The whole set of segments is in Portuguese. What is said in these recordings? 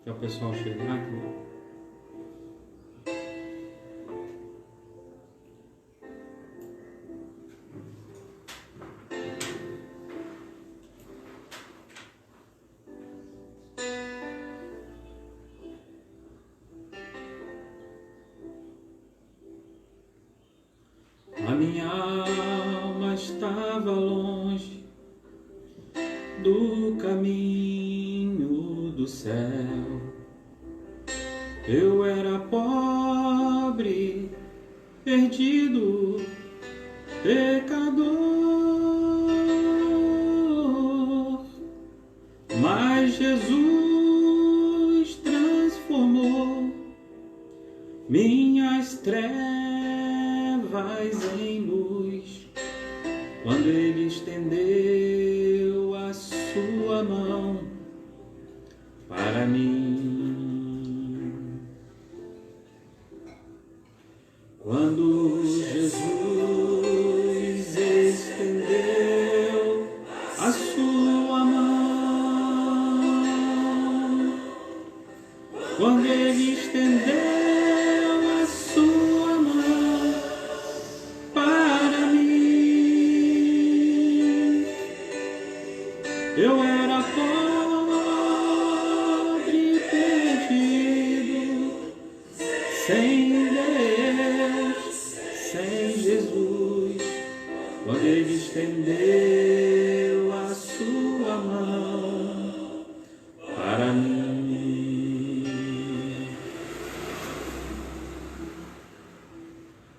Até o pessoal chegar aqui. A minha alma estava longe do caminho do céu. Eu era pobre, perdido, pecador, mas Jesus transformou minhas trevas em luz, quando Ele estendeu a sua mão para mim. Quando Jesus estendeu a sua mão, quando Ele estendeu a sua mão para mim, eu era pobre, perdido, sem Deus, sem Jesus, quando Ele estendeu a sua mão para mim.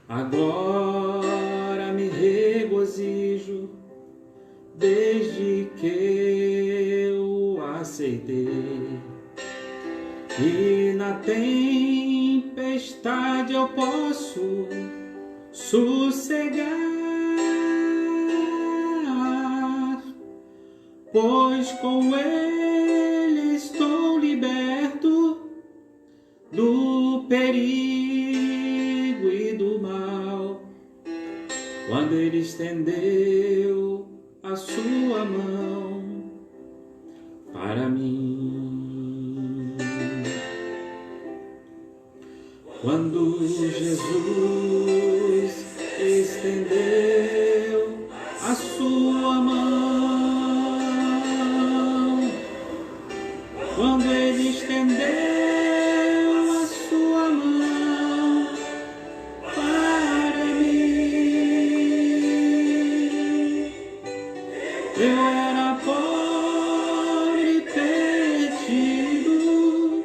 Agora me regozijo, desde que eu aceitei, e na tempestade eu posso sossegar, pois com Ele estou liberto do perigo e do mal, quando Ele estendeu a sua mão para mim. Quando Jesus estendeu a sua mão, quando Ele estendeu a sua mão para mim, eu era pobre, perdido,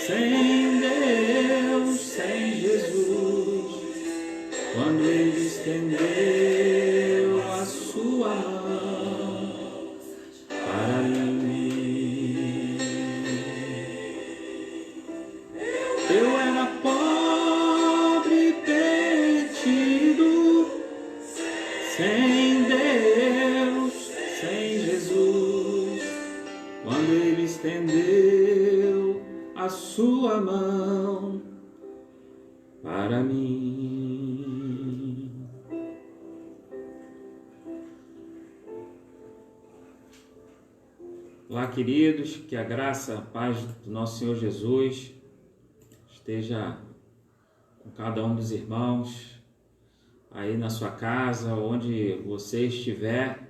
sem Deus, sem Jesus, quando Ele estendeu a sua mão para mim. Eu era pobre, perdido, sem Deus, sem Jesus, quando Ele estendeu a sua mão para mim. Olá, queridos, que a graça, a paz do nosso Senhor Jesus esteja com cada um dos irmãos aí na sua casa, onde você estiver,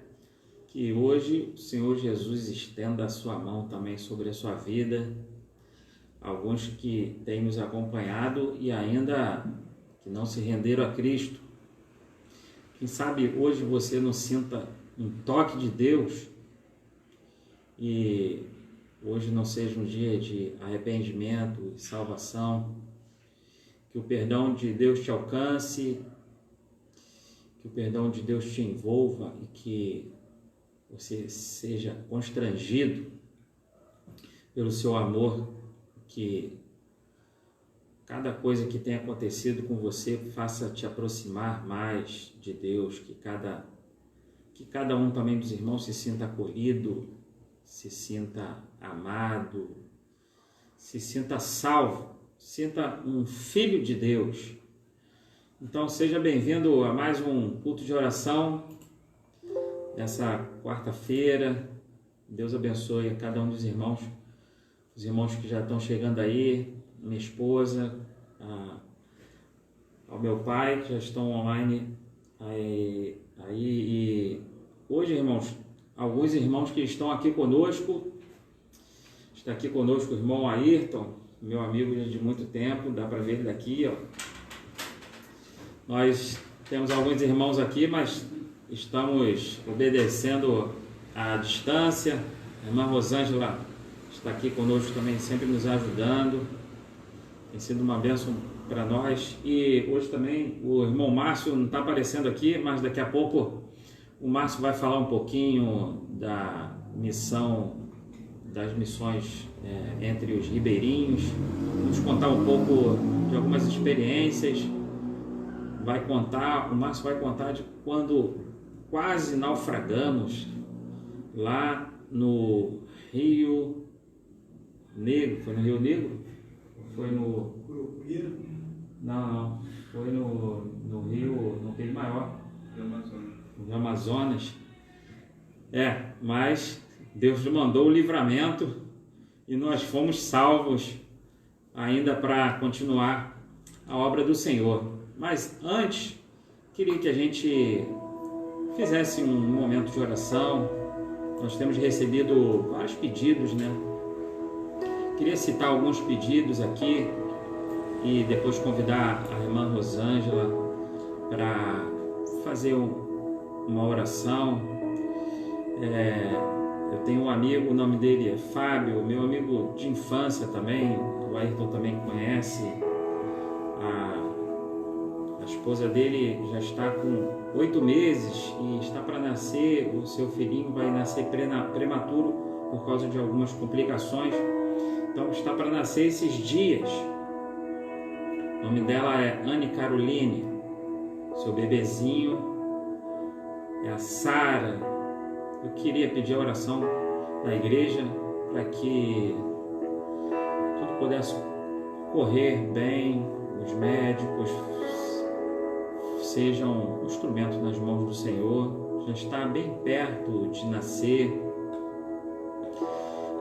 que hoje o Senhor Jesus estenda a sua mão também sobre a sua vida. Alguns que têm nos acompanhado e ainda que não se renderam a Cristo, quem sabe hoje você não sinta um toque de Deus e hoje não seja um dia de arrependimento e salvação, que o perdão de Deus te alcance, que o perdão de Deus te envolva e que você seja constrangido pelo seu amor, que cada coisa que tenha acontecido com você faça te aproximar mais de Deus, que cada um também dos irmãos se sinta acolhido, se sinta amado, se sinta salvo, sinta um filho de Deus. Então seja bem-vindo a mais um culto de oração nessa quarta-feira. Deus abençoe a cada um dos irmãos. os irmãos que já estão chegando aí, minha esposa, ao meu pai, que já estão online aí. E hoje, irmãos, alguns irmãos que estão aqui conosco, está aqui conosco o irmão Ayrton, meu amigo de muito tempo, dá para ver ele daqui, ó. Nós temos alguns irmãos aqui, mas estamos obedecendo à distância. A irmã Rosângela está aqui conosco também, sempre nos ajudando. Tem sido uma bênção para nós. E hoje também o irmão Márcio não está aparecendo aqui, mas daqui a pouco o Márcio vai falar um pouquinho da missão, das missões entre os ribeirinhos, nos contar um pouco de algumas experiências. O Márcio vai contar de quando quase naufragamos lá no Rio Negro. Foi no Rio Negro? Foi no Curupira? Não, foi no Rio Maior. No Amazonas. Mas Deus mandou o livramento e nós fomos salvos ainda para continuar a obra do Senhor. Mas antes, queria que a gente fizesse um momento de oração. Nós temos recebido vários pedidos, né? Queria citar alguns pedidos aqui e depois convidar a irmã Rosângela para fazer uma oração. Eu tenho um amigo, o nome dele é Fábio, meu amigo de infância também, o Ayrton também conhece. A esposa dele já está com 8 meses e está para nascer, o seu filhinho vai nascer prematuro por causa de algumas complicações. Então está para nascer esses dias. O nome dela é Anne Caroline. Seu bebezinho é a Sara. Eu queria pedir a oração da igreja para que tudo pudesse correr bem, os médicos sejam instrumentos nas mãos do Senhor. Já está bem perto de nascer.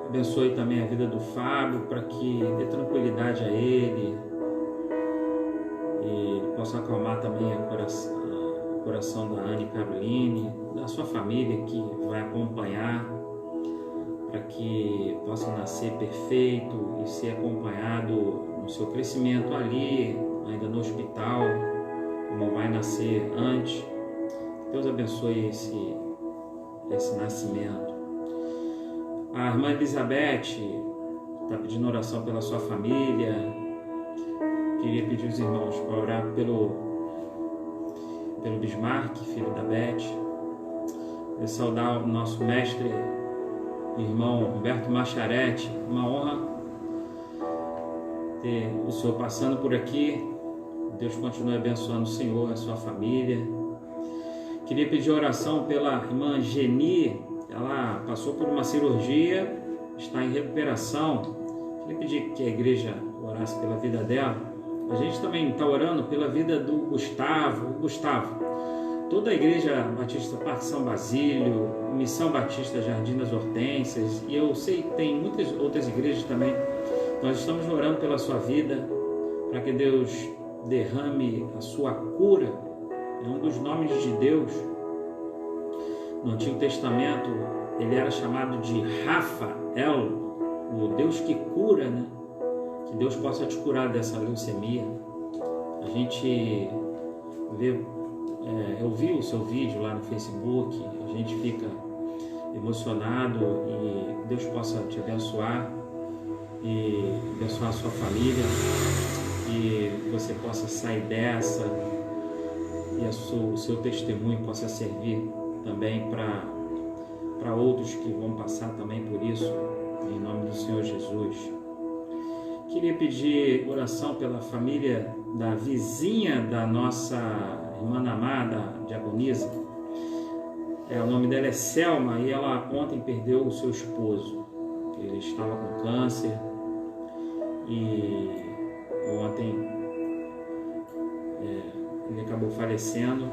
Abençoe também a vida do Fábio para que dê tranquilidade a ele e possa acalmar também o coração da Anne Caroline, da sua família que vai acompanhar, para que possa nascer perfeito e ser acompanhado no seu crescimento ali, ainda no hospital, como vai nascer antes. Deus abençoe esse nascimento. A irmã Elizabeth está pedindo oração pela sua família. Queria pedir aos irmãos para orar pelo Bismarck, filho da Beth. Queria saudar o nosso mestre, irmão Humberto Macharetti. Uma honra ter o senhor passando por aqui. Deus continue abençoando o senhor, a sua família. Queria pedir oração pela irmã Geni. Ela passou por uma cirurgia, está em recuperação. Queria pedir que a igreja orasse pela vida dela. A gente também está orando pela vida do Gustavo. Toda a Igreja Batista Parque São Basílio, Missão Batista Jardim das Hortênsias, e eu sei que tem muitas outras igrejas também. Nós estamos orando pela sua vida, para que Deus derrame a sua cura. É um dos nomes de Deus. No Antigo Testamento, ele era chamado de Rafael, o Deus que cura, né? Que Deus possa te curar dessa leucemia. A gente vê, eu vi o seu vídeo lá no Facebook, a gente fica emocionado e Deus possa te abençoar e abençoar a sua família e você possa sair dessa e o seu testemunho possa servir também para outros que vão passar também por isso, em nome do Senhor Jesus. Queria pedir oração pela família da vizinha da nossa irmã amada, diaconisa. O nome dela é Selma e ela ontem perdeu o seu esposo. Ele estava com câncer e ontem ele acabou falecendo.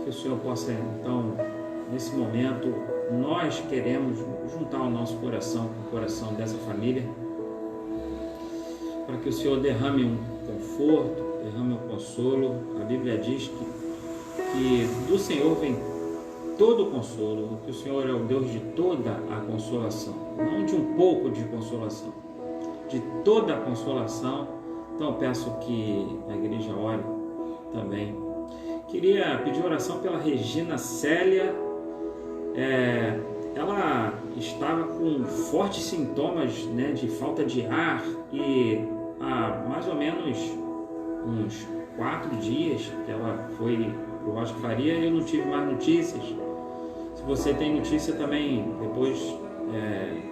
Que o Senhor possa, então, nesse momento, nós queremos juntar o nosso coração com o coração dessa família para que o Senhor derrame um conforto, derrame um consolo. A Bíblia diz que do Senhor vem todo o consolo, que o Senhor é o Deus de toda a consolação, não de um pouco de consolação, de toda a consolação. Então eu peço que a igreja ore também. Queria pedir oração pela Regina Célia. Ela estava com fortes sintomas, né, de falta de ar, e há mais ou menos uns 4 dias que ela foi para o Oscar Faria e eu não tive mais notícias. Se você tem notícia também, depois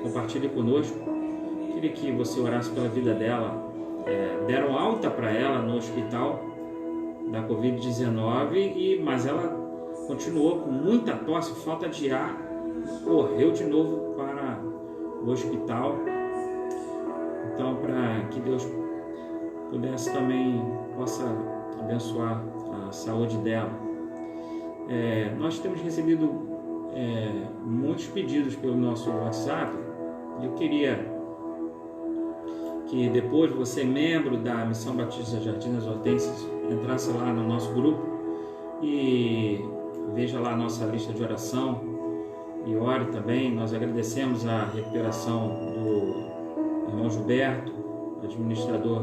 compartilhe conosco. Queria que você orasse pela vida dela. Deram alta para ela no hospital da Covid-19, mas ela continuou com muita tosse, falta de ar, correu de novo para o hospital. Então, para que Deus pudesse também, possa abençoar a saúde dela. Nós temos recebido muitos pedidos pelo nosso WhatsApp. Eu queria que depois você, membro da Missão Batista Jardim das Hortênsias, entrasse lá no nosso grupo e veja lá a nossa lista de oração e ore também. Nós agradecemos a recuperação do irmão Gilberto, administrador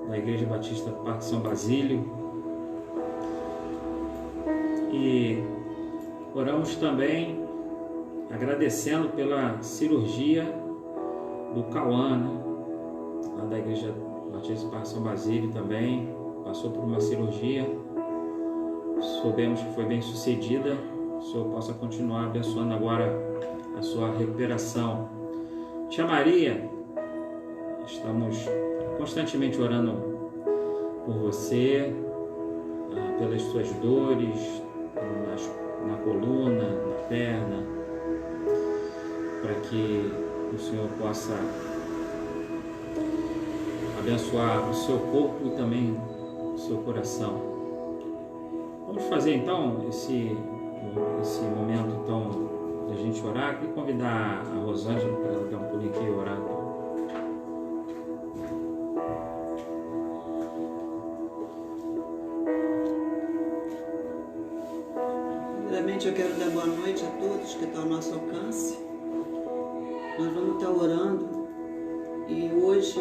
da Igreja Batista Parque São Basílio, e oramos também agradecendo pela cirurgia do Cauã, né? Lá da Igreja Batista Parque São Basílio também passou por uma cirurgia. Soubemos que foi bem sucedida. O Senhor possa continuar abençoando agora a sua recuperação. Tia Maria, estamos constantemente orando por você, pelas suas dores na coluna, na perna, para que o Senhor possa abençoar o seu corpo e também o seu coração. Vamos fazer então esse momento então da gente orar. Queria convidar a Rosângela para ela dar um pulinho aqui e orar. Primeiramente eu quero dar boa noite a todos que estão ao nosso alcance. Nós vamos estar orando e hoje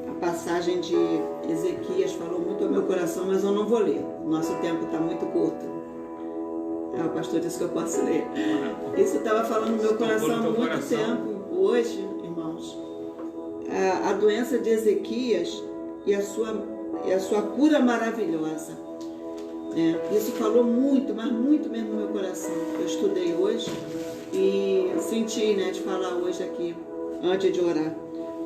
a passagem de Ezequias falou muito ao meu coração, mas eu não vou ler. O nosso tempo está muito curto. O pastor disse que eu posso ler. Isso estava falando no meu coração há muito tempo. Hoje, irmãos, a doença de Ezequias e a sua cura maravilhosa. Isso falou muito, mas muito mesmo no meu coração. Eu estudei hoje e senti, de falar hoje aqui, antes de orar.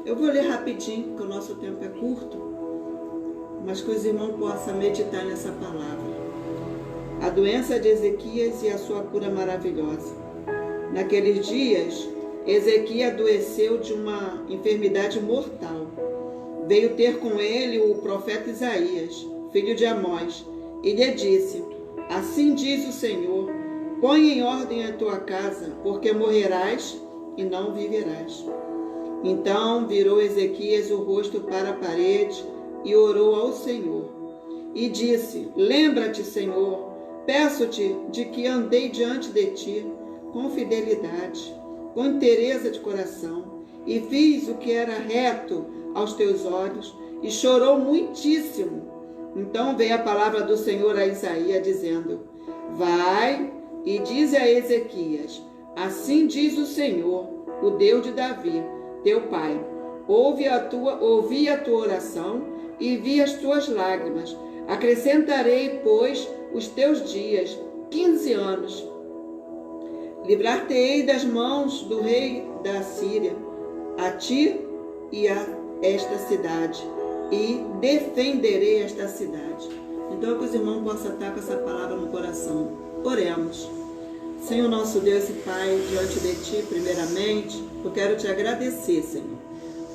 Eu vou ler rapidinho, porque o nosso tempo é curto, mas que os irmãos possam meditar nessa palavra. A doença de Ezequias e a sua cura maravilhosa. Naqueles dias, Ezequias adoeceu de uma enfermidade mortal. Veio ter com ele o profeta Isaías, filho de Amós, e lhe disse: assim diz o Senhor, põe em ordem a tua casa, porque morrerás e não viverás. Então virou Ezequias o rosto para a parede e orou ao Senhor. E disse: lembra-te, Senhor, peço-te de que andei diante de ti com fidelidade, com inteireza de coração, e fiz o que era reto aos teus olhos, e chorou muitíssimo. Então veio a palavra do Senhor a Isaías, dizendo: vai e dize a Ezequias: assim diz o Senhor, o Deus de Davi, teu pai, ouvi a tua oração e vi as tuas lágrimas. Acrescentarei, pois, os teus dias, 15 anos. Livrar-te-ei das mãos do rei da Síria, a ti e a esta cidade, e defenderei esta cidade. Então, que os irmãos possam estar com essa palavra no coração. Oremos. Senhor nosso Deus e Pai, diante de Ti, primeiramente, eu quero Te agradecer, Senhor,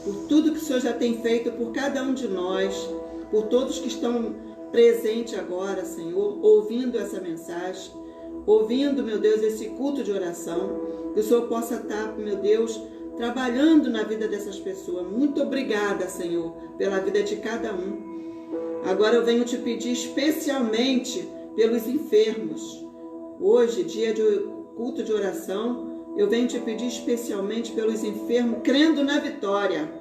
por tudo que o Senhor já tem feito por cada um de nós, por todos que estão presentes agora, Senhor, ouvindo essa mensagem, ouvindo, meu Deus, esse culto de oração, que o Senhor possa estar, meu Deus, trabalhando na vida dessas pessoas. Muito obrigada, Senhor, pela vida de cada um. Agora eu venho te pedir especialmente pelos enfermos. Hoje, dia de culto de oração, eu venho te pedir especialmente pelos enfermos, crendo na vitória,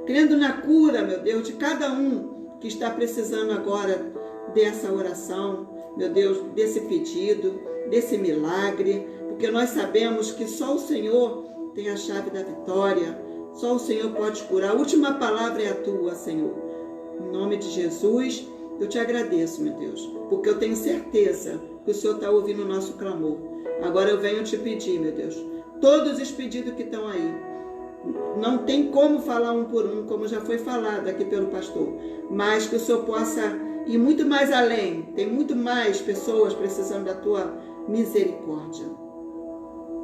crendo na cura, meu Deus, de cada um que está precisando agora dessa oração, meu Deus, desse pedido, desse milagre, porque nós sabemos que só o Senhor tem a chave da vitória, só o Senhor pode curar. A última palavra é a tua, Senhor. Em nome de Jesus, eu te agradeço, meu Deus, porque eu tenho certeza que o Senhor está ouvindo o nosso clamor. Agora eu venho te pedir, meu Deus, todos os pedidos que estão aí, não tem como falar um por um, como já foi falado aqui pelo pastor, mas que o Senhor possa ir muito mais além. Tem muito mais pessoas precisando da tua misericórdia.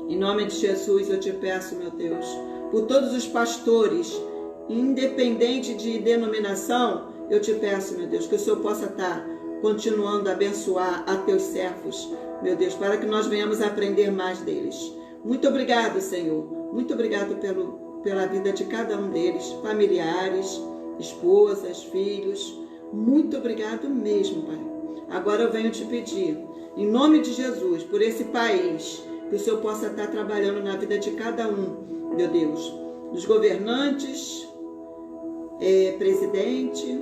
Em nome de Jesus eu te peço, meu Deus, por todos os pastores, independente de denominação, eu te peço, meu Deus, que o Senhor possa estar continuando a abençoar a teus servos, meu Deus, para que nós venhamos a aprender mais deles. Muito obrigado, Senhor. Muito obrigado pela vida de cada um deles, familiares, esposas, filhos. Muito obrigado mesmo, Pai. Agora eu venho te pedir, em nome de Jesus, por esse país, que o Senhor possa estar trabalhando na vida de cada um, meu Deus, dos governantes, presidente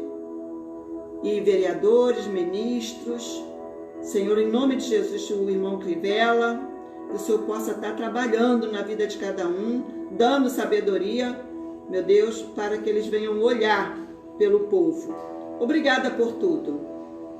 e vereadores, ministros. Senhor, em nome de Jesus, o irmão Crivella, que o Senhor possa estar trabalhando na vida de cada um, dando sabedoria, meu Deus, para que eles venham olhar pelo povo. Obrigada por tudo.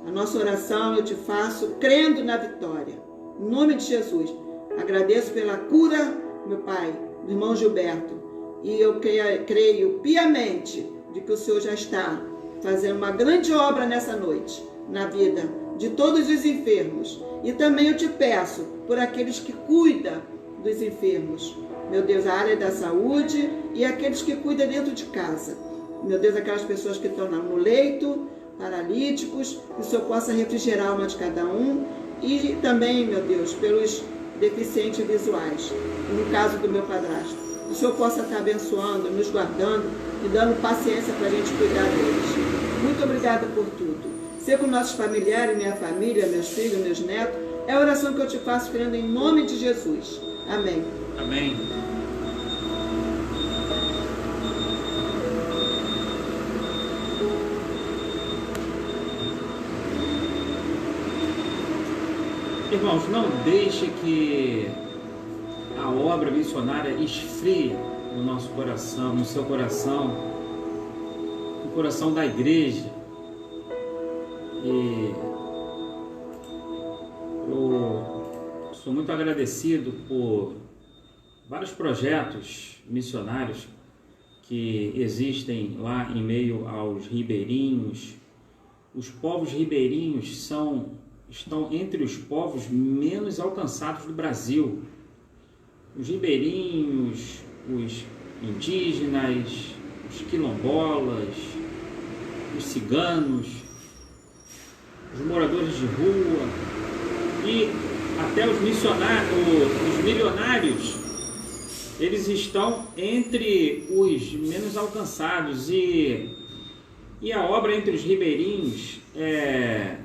A nossa oração eu te faço crendo na vitória. Em nome de Jesus. Agradeço pela cura, meu Pai, do irmão Gilberto. E eu creio piamente de que o Senhor já está fazendo uma grande obra nessa noite, na vida de todos os enfermos. E também eu te peço por aqueles que cuidam dos enfermos. Meu Deus, a área da saúde e aqueles que cuidam dentro de casa. Meu Deus, aquelas pessoas que estão no leito, paralíticos, que o Senhor possa refrigerar a alma de cada um. E também, meu Deus, pelos deficientes visuais, no caso do meu padrasto. O Senhor possa estar abençoando, nos guardando e dando paciência para a gente cuidar deles. Muito obrigada por tudo. Ser com nossos familiares, minha família, meus filhos, meus netos, é a oração que eu te faço crendo em nome de Jesus. Amém. Amém. Irmãos, não deixe que a obra missionária esfrie no nosso coração, no seu coração, no coração da igreja. E eu sou muito agradecido por vários projetos missionários que existem lá em meio aos ribeirinhos. Os povos ribeirinhos estão entre os povos menos alcançados do Brasil. Os ribeirinhos, os indígenas, os quilombolas, os ciganos, os moradores de rua e até os milionários, eles estão entre os menos alcançados. E a obra entre os ribeirinhos é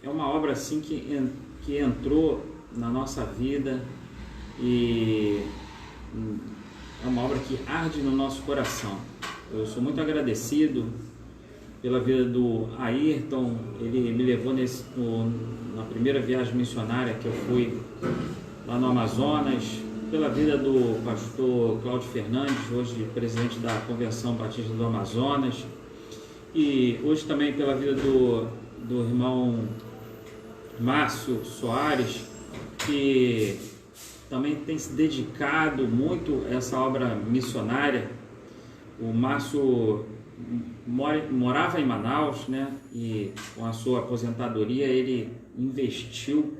uma obra assim que entrou na nossa vida e é uma obra que arde no nosso coração. Eu sou muito agradecido pela vida do Ayrton. Ele me levou na primeira viagem missionária que eu fui lá no Amazonas, pela vida do pastor Cláudio Fernandes, hoje presidente da Convenção Batista do Amazonas, e hoje também pela vida do irmão Márcio Soares, que também tem se dedicado muito a essa obra missionária. O Márcio morava em Manaus, né? E com a sua aposentadoria ele investiu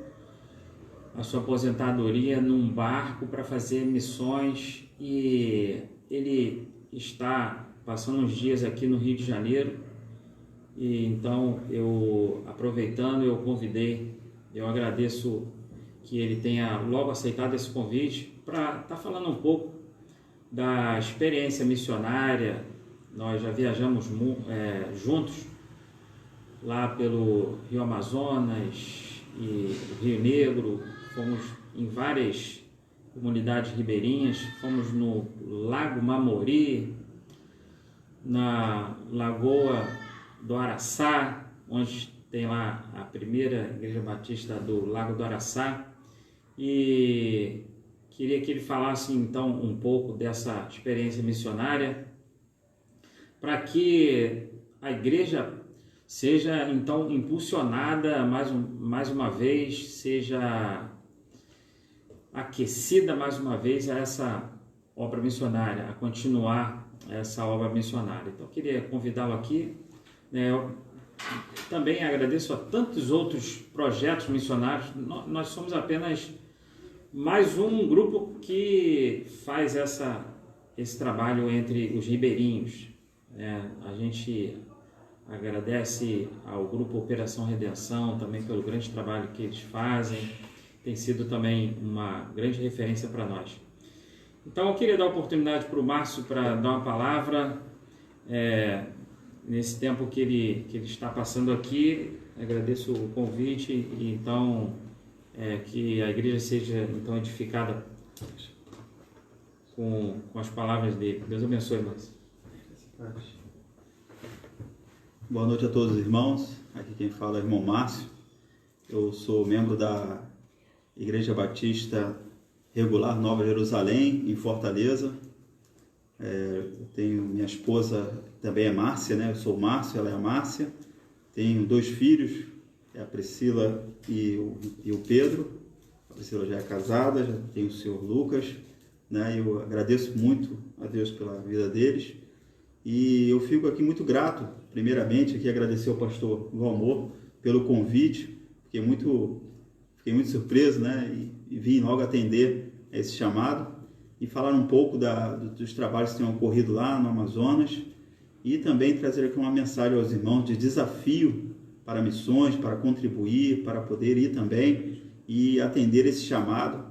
a sua aposentadoria num barco para fazer missões, e ele está passando uns dias aqui no Rio de Janeiro. E então, aproveitando, eu convidei, eu agradeço que ele tenha logo aceitado esse convite para estar falando um pouco da experiência missionária. Nós já viajamos juntos lá pelo Rio Amazonas e Rio Negro, fomos em várias comunidades ribeirinhas, fomos no Lago Mamori, na Lagoa do Araçá, onde tem lá a primeira Igreja Batista do Lago do Araçá, e queria que ele falasse então um pouco dessa experiência missionária, para que a igreja seja então impulsionada mais uma vez, seja aquecida mais uma vez a essa obra missionária, a continuar essa obra missionária. Então eu queria convidá-lo aqui, eu também agradeço a tantos outros projetos missionários. Nós somos apenas mais um grupo que faz esse trabalho entre os ribeirinhos. A gente agradece ao Grupo Operação Redenção também pelo grande trabalho que eles fazem, tem sido também uma grande referência para nós. Então eu queria dar a oportunidade para o Márcio para dar uma palavra nesse tempo que ele está passando aqui. Agradeço o convite e então que a igreja seja então edificada com as palavras dele. Deus abençoe, Márcio. Boa noite a todos os irmãos, aqui quem fala é o irmão Márcio. Eu sou membro da Igreja Batista Regular Nova Jerusalém, em Fortaleza. Eu tenho minha esposa, também é Márcia, né? Eu sou o Márcio, ela é a Márcia. Tenho 2 filhos, a Priscila e o Pedro. A Priscila já é casada, já tem o senhor Lucas, né? Eu agradeço muito a Deus pela vida deles. E eu fico aqui muito grato, primeiramente, aqui agradecer ao pastor Valmor pelo convite. Fiquei muito surpreso, né? E vim logo atender a esse chamado e falar um pouco dos trabalhos que têm ocorrido lá no Amazonas e também trazer aqui uma mensagem aos irmãos de desafio para missões, para contribuir, para poder ir também e atender esse chamado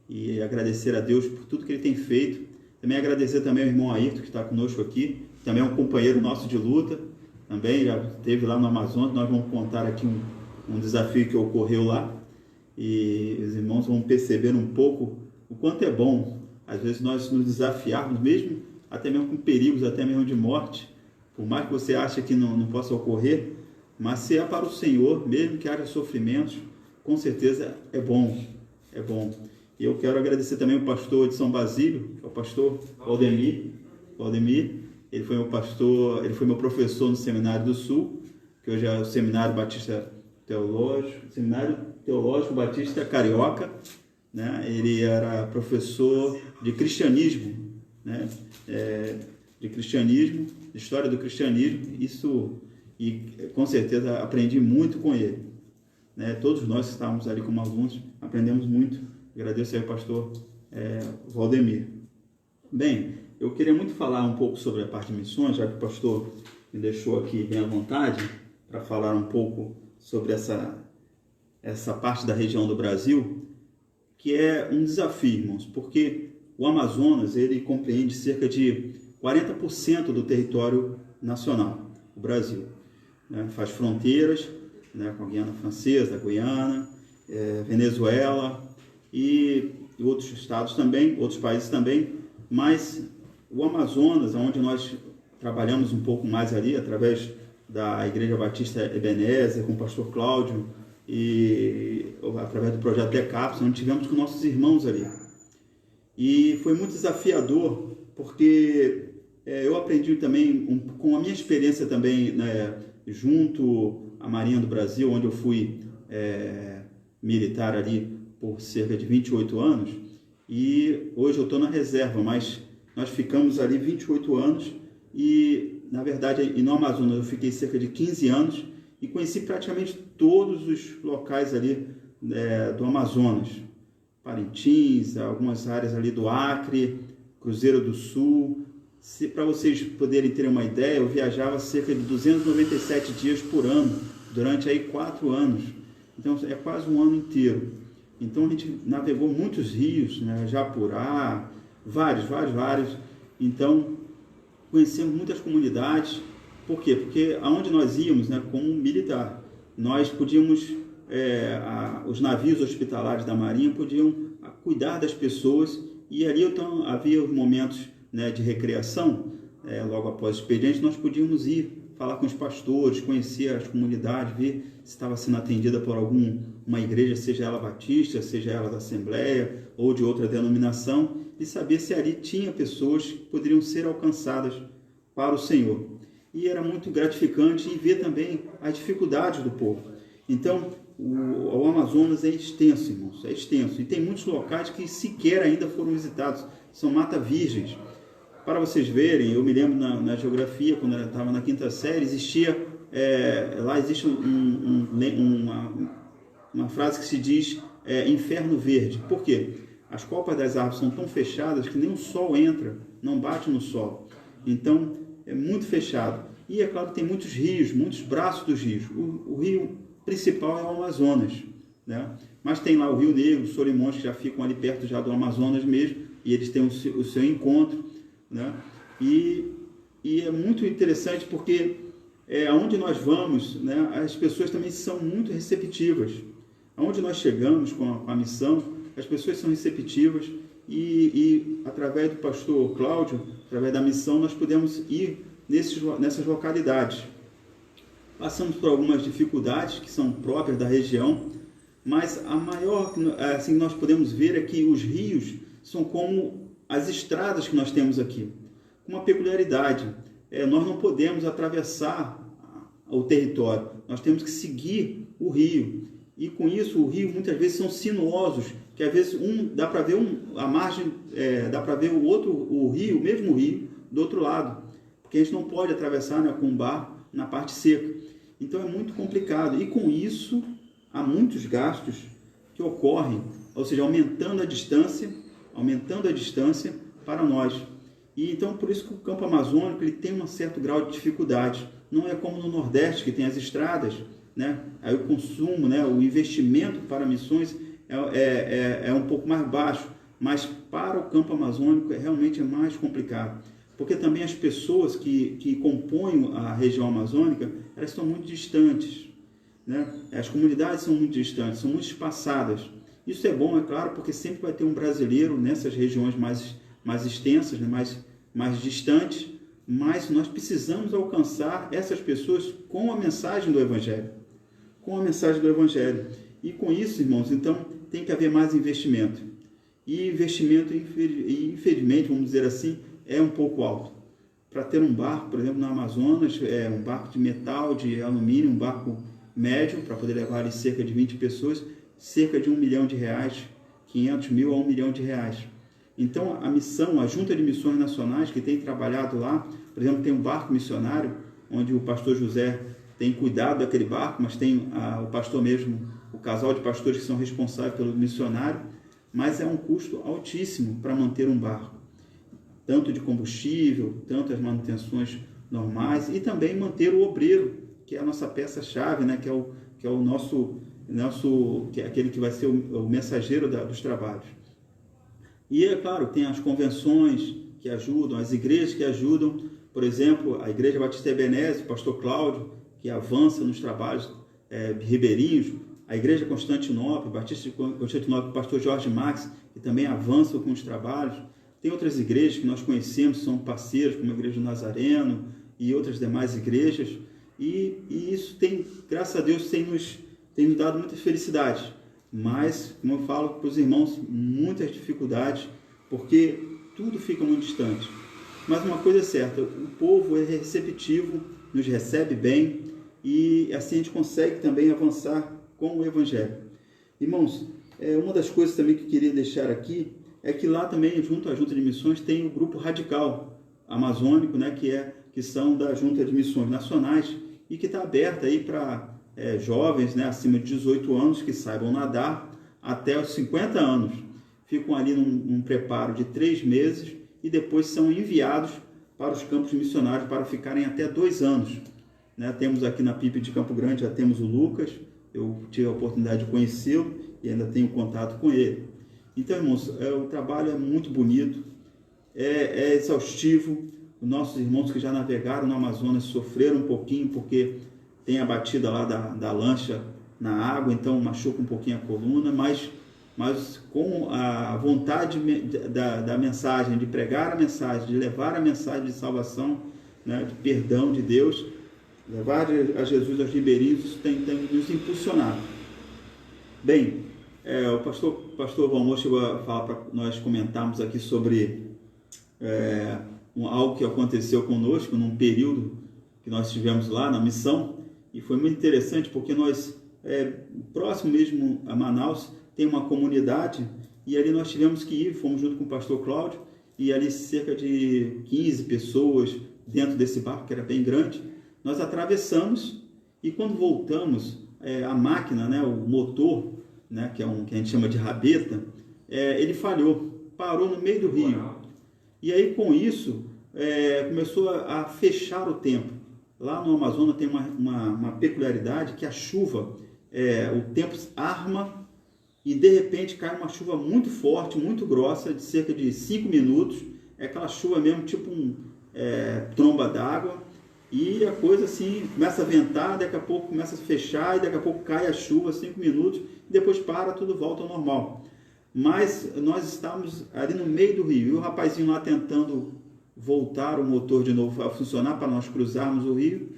e agradecer a Deus por tudo que Ele tem feito. Também agradecer também ao irmão Ayrton, que está conosco aqui, também é um companheiro nosso de luta, também já esteve lá no Amazonas. Nós vamos contar aqui um desafio que ocorreu lá e os irmãos vão perceber um pouco o quanto é bom, às vezes, nós nos desafiarmos, mesmo, até mesmo com perigos, até mesmo de morte, por mais que você ache que não possa ocorrer, mas se é para o Senhor, mesmo que haja sofrimentos, com certeza é bom, é bom. E eu quero agradecer também o pastor de São Basílio, que é o pastor Valdemir. Ele foi meu pastor, ele foi meu professor no Seminário do Sul, que hoje é o Seminário Batista Teológico, Seminário Teológico Batista Carioca, né? Ele era professor de cristianismo, né? De cristianismo, de história do cristianismo, e com certeza aprendi muito com ele, né? Todos nós que estávamos ali como alunos aprendemos muito. Agradeço aí ao pastor Valdemir. Bem, eu queria muito falar um pouco sobre a parte de missões, já que o pastor me deixou aqui bem à vontade para falar um pouco sobre essa parte da região do Brasil, que é um desafio, irmãos, porque o Amazonas, ele compreende cerca de 40% do território nacional, o Brasil, né? Faz fronteiras, né, com a Guiana Francesa, a Guiana, Venezuela e outros estados também, outros países também, mas o Amazonas, onde nós trabalhamos um pouco mais ali, através da Igreja Batista Ebenezer, com o pastor Cláudio, e através do projeto Decapos, onde tivemos com nossos irmãos ali. E foi muito desafiador, porque eu aprendi também, com a minha experiência também, né, junto à Marinha do Brasil, onde eu fui militar ali por cerca de 28 anos, e hoje eu estou na reserva, mas nós ficamos ali 28 anos e, na verdade, no Amazonas eu fiquei cerca de 15 anos e conheci praticamente todos os locais ali do Amazonas. Parintins, algumas áreas ali do Acre, Cruzeiro do Sul. Para vocês poderem ter uma ideia, eu viajava cerca de 297 dias por ano, durante aí 4 anos. Então, é quase um ano inteiro. Então, a gente navegou muitos rios, né? Japurá, vários. Então, conhecemos muitas comunidades. Por quê? Porque aonde nós íamos, né, como militar, nós podíamos, os navios hospitalares da Marinha podiam cuidar das pessoas, e ali então havia os momentos, né, de recreação, logo após o expediente, nós podíamos ir falar com os pastores, conhecer as comunidades, ver se estava sendo atendida por uma igreja, seja ela batista, seja ela da Assembleia ou de outra denominação, e saber se ali tinha pessoas que poderiam ser alcançadas para o Senhor. E era muito gratificante e ver também as dificuldades do povo. Então, o Amazonas é extenso, irmãos, é extenso. E tem muitos locais que sequer ainda foram visitados, são mata virgens. Para vocês verem, eu me lembro na geografia, quando eu estava na 5ª série, lá existe uma frase que se diz inferno verde. Por quê? As copas das árvores são tão fechadas que nem o sol entra, não bate no solo. Então, é muito fechado. E é claro que tem muitos rios, muitos braços dos rios. O rio principal é o Amazonas, né? Mas tem lá o Rio Negro, os Solimões, que já ficam ali perto já do Amazonas mesmo, e eles têm o seu encontro, né? E é muito interessante porque aonde nós vamos, né, as pessoas também são muito receptivas. Aonde nós chegamos com a missão, as pessoas são receptivas e através do pastor Cláudio, através da missão, nós podemos ir nessas localidades. Passamos por algumas dificuldades que são próprias da região, mas a maior assim, que nós podemos ver é que os rios são como as estradas que nós temos aqui, com uma peculiaridade. Nós não podemos atravessar o território, nós temos que seguir o rio. E com isso, o rio muitas vezes são sinuosos, que às vezes dá para ver a margem, dá para ver o mesmo rio, do outro lado, porque a gente não pode atravessar, né, com barco na parte seca. Então é muito complicado, e com isso há muitos gastos que ocorrem, ou seja, aumentando a distância para nós. E então por isso que o campo amazônico ele tem um certo grau de dificuldade. Não é como no Nordeste, que tem as estradas, né? Aí o consumo, né, o investimento para missões é um pouco mais baixo, mas para o campo amazônico realmente é mais complicado, porque também as pessoas que compõem a região amazônica, elas estão muito distantes, né? As comunidades são muito distantes, são muito espaçadas. Isso é bom, é claro, porque sempre vai ter um brasileiro nessas regiões mais extensas, né, mais distantes, mas nós precisamos alcançar essas pessoas com a mensagem do Evangelho. E com isso, irmãos, então tem que haver mais investimento. E investimento, infelizmente, vamos dizer assim, é um pouco alto. Para ter um barco, por exemplo, no Amazonas, um barco de metal, de alumínio, um barco médio, para poder levar ali cerca de 20 pessoas, cerca de R$1 milhão, 500 mil a R$1 milhão. Então, a missão, a Junta de Missões Nacionais, que tem trabalhado lá, por exemplo, tem um barco missionário, onde o pastor José tem cuidado daquele barco, mas tem o pastor mesmo, o casal de pastores que são responsáveis pelo missionário, mas é um custo altíssimo para manter um barco, tanto de combustível, tanto as manutenções normais, e também manter o obreiro, que é a nossa peça-chave, né, que é o nosso, que é aquele que vai ser o mensageiro dos trabalhos. E é claro, tem as convenções que ajudam, as igrejas que ajudam, por exemplo, a Igreja Batista Ebenezer, o pastor Cláudio, que avança nos trabalhos ribeirinhos, a Igreja Constantinopla, Batista de Constantinopla, o pastor Jorge Max, que também avança com os trabalhos. Tem outras igrejas que nós conhecemos, são parceiros, como a Igreja do Nazareno e outras demais igrejas, e isso tem, graças a Deus, tem nos dado muita felicidade, mas, como eu falo para os irmãos, muitas dificuldades, porque tudo fica muito distante. Mas uma coisa é certa, o povo é receptivo, nos recebe bem, e assim a gente consegue também avançar com o Evangelho. Irmãos, uma das coisas também que eu queria deixar aqui é que lá também, junto à Junta de Missões, tem o grupo radical amazônico, né, que são da Junta de Missões Nacionais, e que está aberta aí para jovens, né, acima de 18 anos que saibam nadar até os 50 anos. Ficam ali num preparo de 3 meses e depois são enviados para os campos missionários para ficarem até 2 anos. Né? Temos aqui na PIP de Campo Grande, já temos o Lucas, eu tive a oportunidade de conhecê-lo e ainda tenho contato com ele. Então, irmãos, o trabalho é muito bonito é exaustivo. Os nossos irmãos que já navegaram no Amazonas sofreram um pouquinho, porque tem a batida lá da lancha na água, então machuca um pouquinho a coluna, mas com a vontade da mensagem, de pregar a mensagem, de levar a mensagem de salvação, né, de perdão de Deus, levar a Jesus aos ribeirinhos, isso tem nos impulsionado. Bem, o pastor Valmor chegou a falar para nós comentarmos aqui sobre algo que aconteceu conosco num período que nós estivemos lá na missão, e foi muito interessante porque nós, próximo mesmo a Manaus, tem uma comunidade, e ali nós tivemos que ir, fomos junto com o pastor Cláudio, e ali cerca de 15 pessoas dentro desse barco, que era bem grande. Nós atravessamos, e quando voltamos, a máquina, né, o motor, né, que a gente chama de rabeta, ele falhou, parou no meio do rio. E aí com isso, começou a fechar o tempo. Lá no Amazonas tem uma peculiaridade, que a chuva, o tempo arma, e de repente cai uma chuva muito forte, muito grossa, de cerca de 5 minutos, é aquela chuva mesmo, tipo tromba d'água, e a coisa assim, começa a ventar, daqui a pouco começa a fechar, e daqui a pouco cai a chuva, 5 minutos, e depois para, tudo volta ao normal. Mas nós estávamos ali no meio do rio, e o rapazinho lá tentando voltar o motor de novo a funcionar para nós cruzarmos o rio,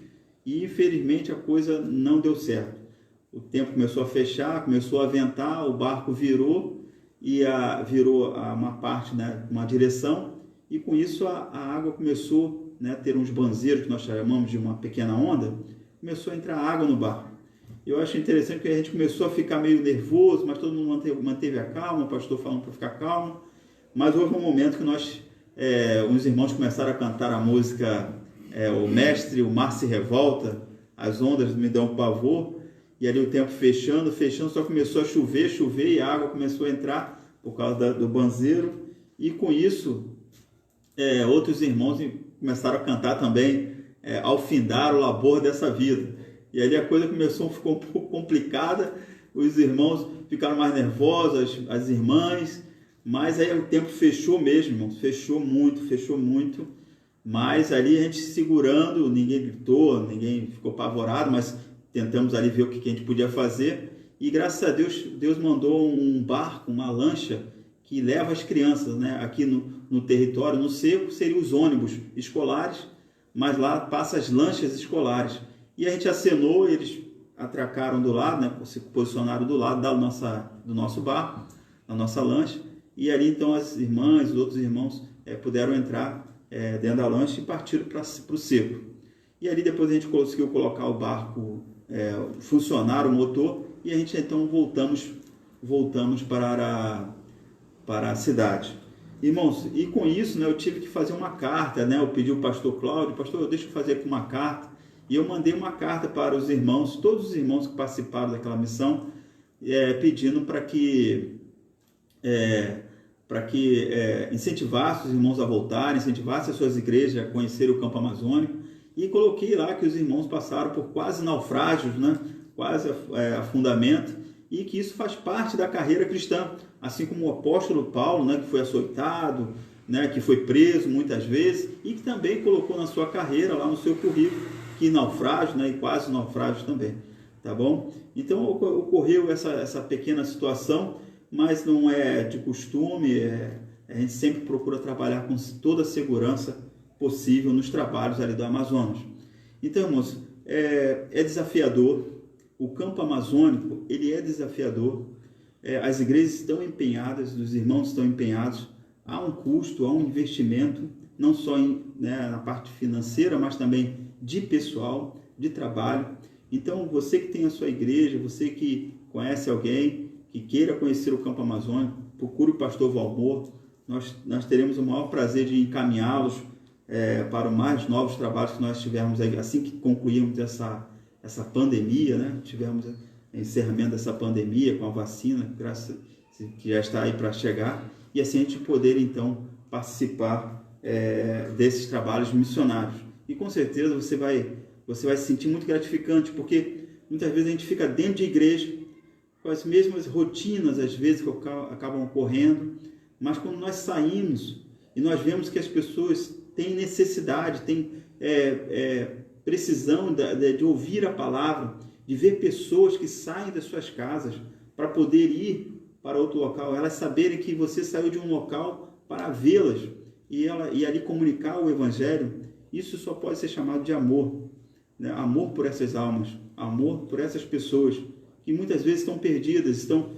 e infelizmente a coisa não deu certo. O tempo começou a fechar, começou a ventar, o barco virou, e virou uma parte, né, uma direção, e com isso a água começou, né, a ter uns banzeiros, que nós chamamos de uma pequena onda, começou a entrar água no barco. Eu acho interessante que a gente começou a ficar meio nervoso, mas todo mundo manteve a calma, o pastor falando para ficar calmo, mas houve um momento que os irmãos começaram a cantar a música O Mestre, o Mar se Revolta, as ondas me dão pavor, e ali o tempo fechando, só começou a chover, e a água começou a entrar por causa do banzeiro, e com isso outros irmãos começaram a cantar também, ao findar o labor dessa vida. E ali a coisa ficou um pouco complicada, os irmãos ficaram mais nervosos, as irmãs, mas aí o tempo fechou mesmo, irmãos, fechou muito, mas ali a gente segurando, ninguém gritou, ninguém ficou apavorado, mas tentamos ali ver o que a gente podia fazer, e graças a Deus, Deus mandou um barco, uma lancha, que leva as crianças, né, aqui no território, no seco, seriam os ônibus escolares, mas lá passa as lanchas escolares. E a gente acenou, eles atracaram do lado, né, se posicionaram do lado do nosso barco, da nossa lancha, e ali então as irmãs, os outros irmãos puderam entrar dentro da lancha e partiram para o seco. E ali depois a gente conseguiu colocar o barco, funcionar o motor, e a gente então voltamos para a cidade. Irmãos, e com isso, né, eu tive que fazer uma carta, né, eu pedi ao pastor Cláudio, pastor, deixa eu fazer aqui uma carta, e eu mandei uma carta para os irmãos, todos os irmãos que participaram daquela missão, pedindo para que incentivasse os irmãos a voltarem, incentivasse as suas igrejas a conhecerem o campo amazônico, e coloquei lá que os irmãos passaram por quase naufrágios, né, quase afundamento, e que isso faz parte da carreira cristã, assim como o apóstolo Paulo, né, que foi açoitado, né, que foi preso muitas vezes, e que também colocou na sua carreira, lá no seu currículo, que naufrágio, né, e quase naufrágio também, tá bom? Então ocorreu essa pequena situação, mas não é de costume, a gente sempre procura trabalhar com toda a segurança possível nos trabalhos ali do Amazonas. Então, irmãos, é desafiador, o campo amazônico, ele é desafiador, as igrejas estão empenhadas, os irmãos estão empenhados, há um custo, há um investimento, não só na parte financeira, mas também de pessoal, de trabalho. Então, você que tem a sua igreja, você que conhece alguém que queira conhecer o campo amazônico, procure o pastor Valmor, nós teremos o maior prazer de encaminhá-los para os mais novos trabalhos que nós tivermos aí, assim que concluirmos essa pandemia, né? Tivemos encerramento dessa pandemia com a vacina, que já está aí para chegar, e assim a gente poder então participar desses trabalhos missionários. E com certeza você vai se sentir muito gratificante, porque muitas vezes a gente fica dentro de igreja, com as mesmas rotinas às vezes que acabam ocorrendo, mas quando nós saímos e nós vemos que as pessoas têm necessidade, têm precisão de ouvir a palavra, de ver pessoas que saem das suas casas para poder ir para outro local, elas saberem que você saiu de um local para vê-las e ali comunicar o Evangelho. Isso só pode ser chamado de amor, né? Amor por essas almas, amor por essas pessoas que muitas vezes estão perdidas, estão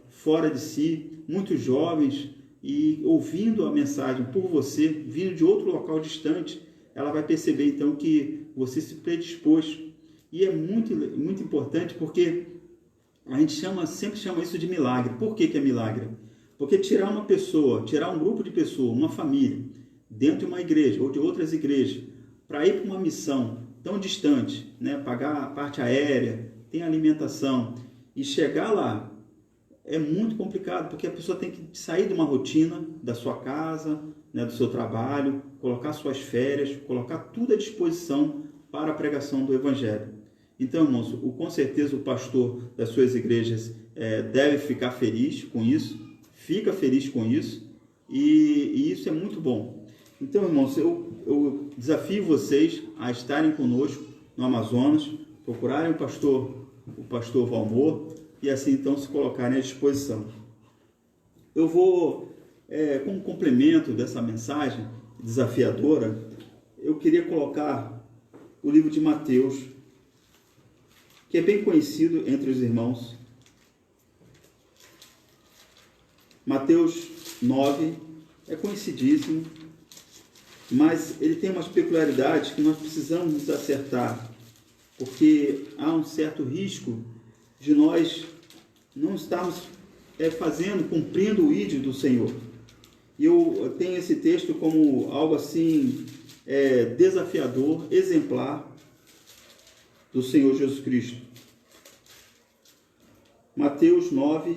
fora de si, muito jovens, e ouvindo a mensagem por você, vindo de outro local distante, ela vai perceber então que você se predispôs. E é muito, muito importante, porque a gente sempre chama isso de milagre. Por que é milagre? Porque tirar uma pessoa, tirar um grupo de pessoas, uma família, dentro de uma igreja ou de outras igrejas, para ir para uma missão tão distante, né? Pagar a parte aérea, tem alimentação, e chegar lá é muito complicado, porque a pessoa tem que sair de uma rotina da sua casa, né, do seu trabalho, colocar suas férias, colocar tudo à disposição para a pregação do Evangelho. Então, irmãos, com certeza o pastor das suas igrejas deve ficar feliz com isso, fica feliz com isso, e isso é muito bom. Então, irmãos, eu desafio vocês a estarem conosco no Amazonas, procurarem o pastor Valmor, e assim então se colocarem à disposição. Eu vou, como complemento dessa mensagem desafiadora, eu queria colocar o livro de Mateus, que é bem conhecido entre os irmãos. Mateus 9 é conhecidíssimo, mas ele tem umas peculiaridades que nós precisamos nos acertar, porque há um certo risco de nós não estarmos cumprindo o ídolo do Senhor. E eu tenho esse texto como algo assim, desafiador, exemplar do Senhor Jesus Cristo. Mateus 9,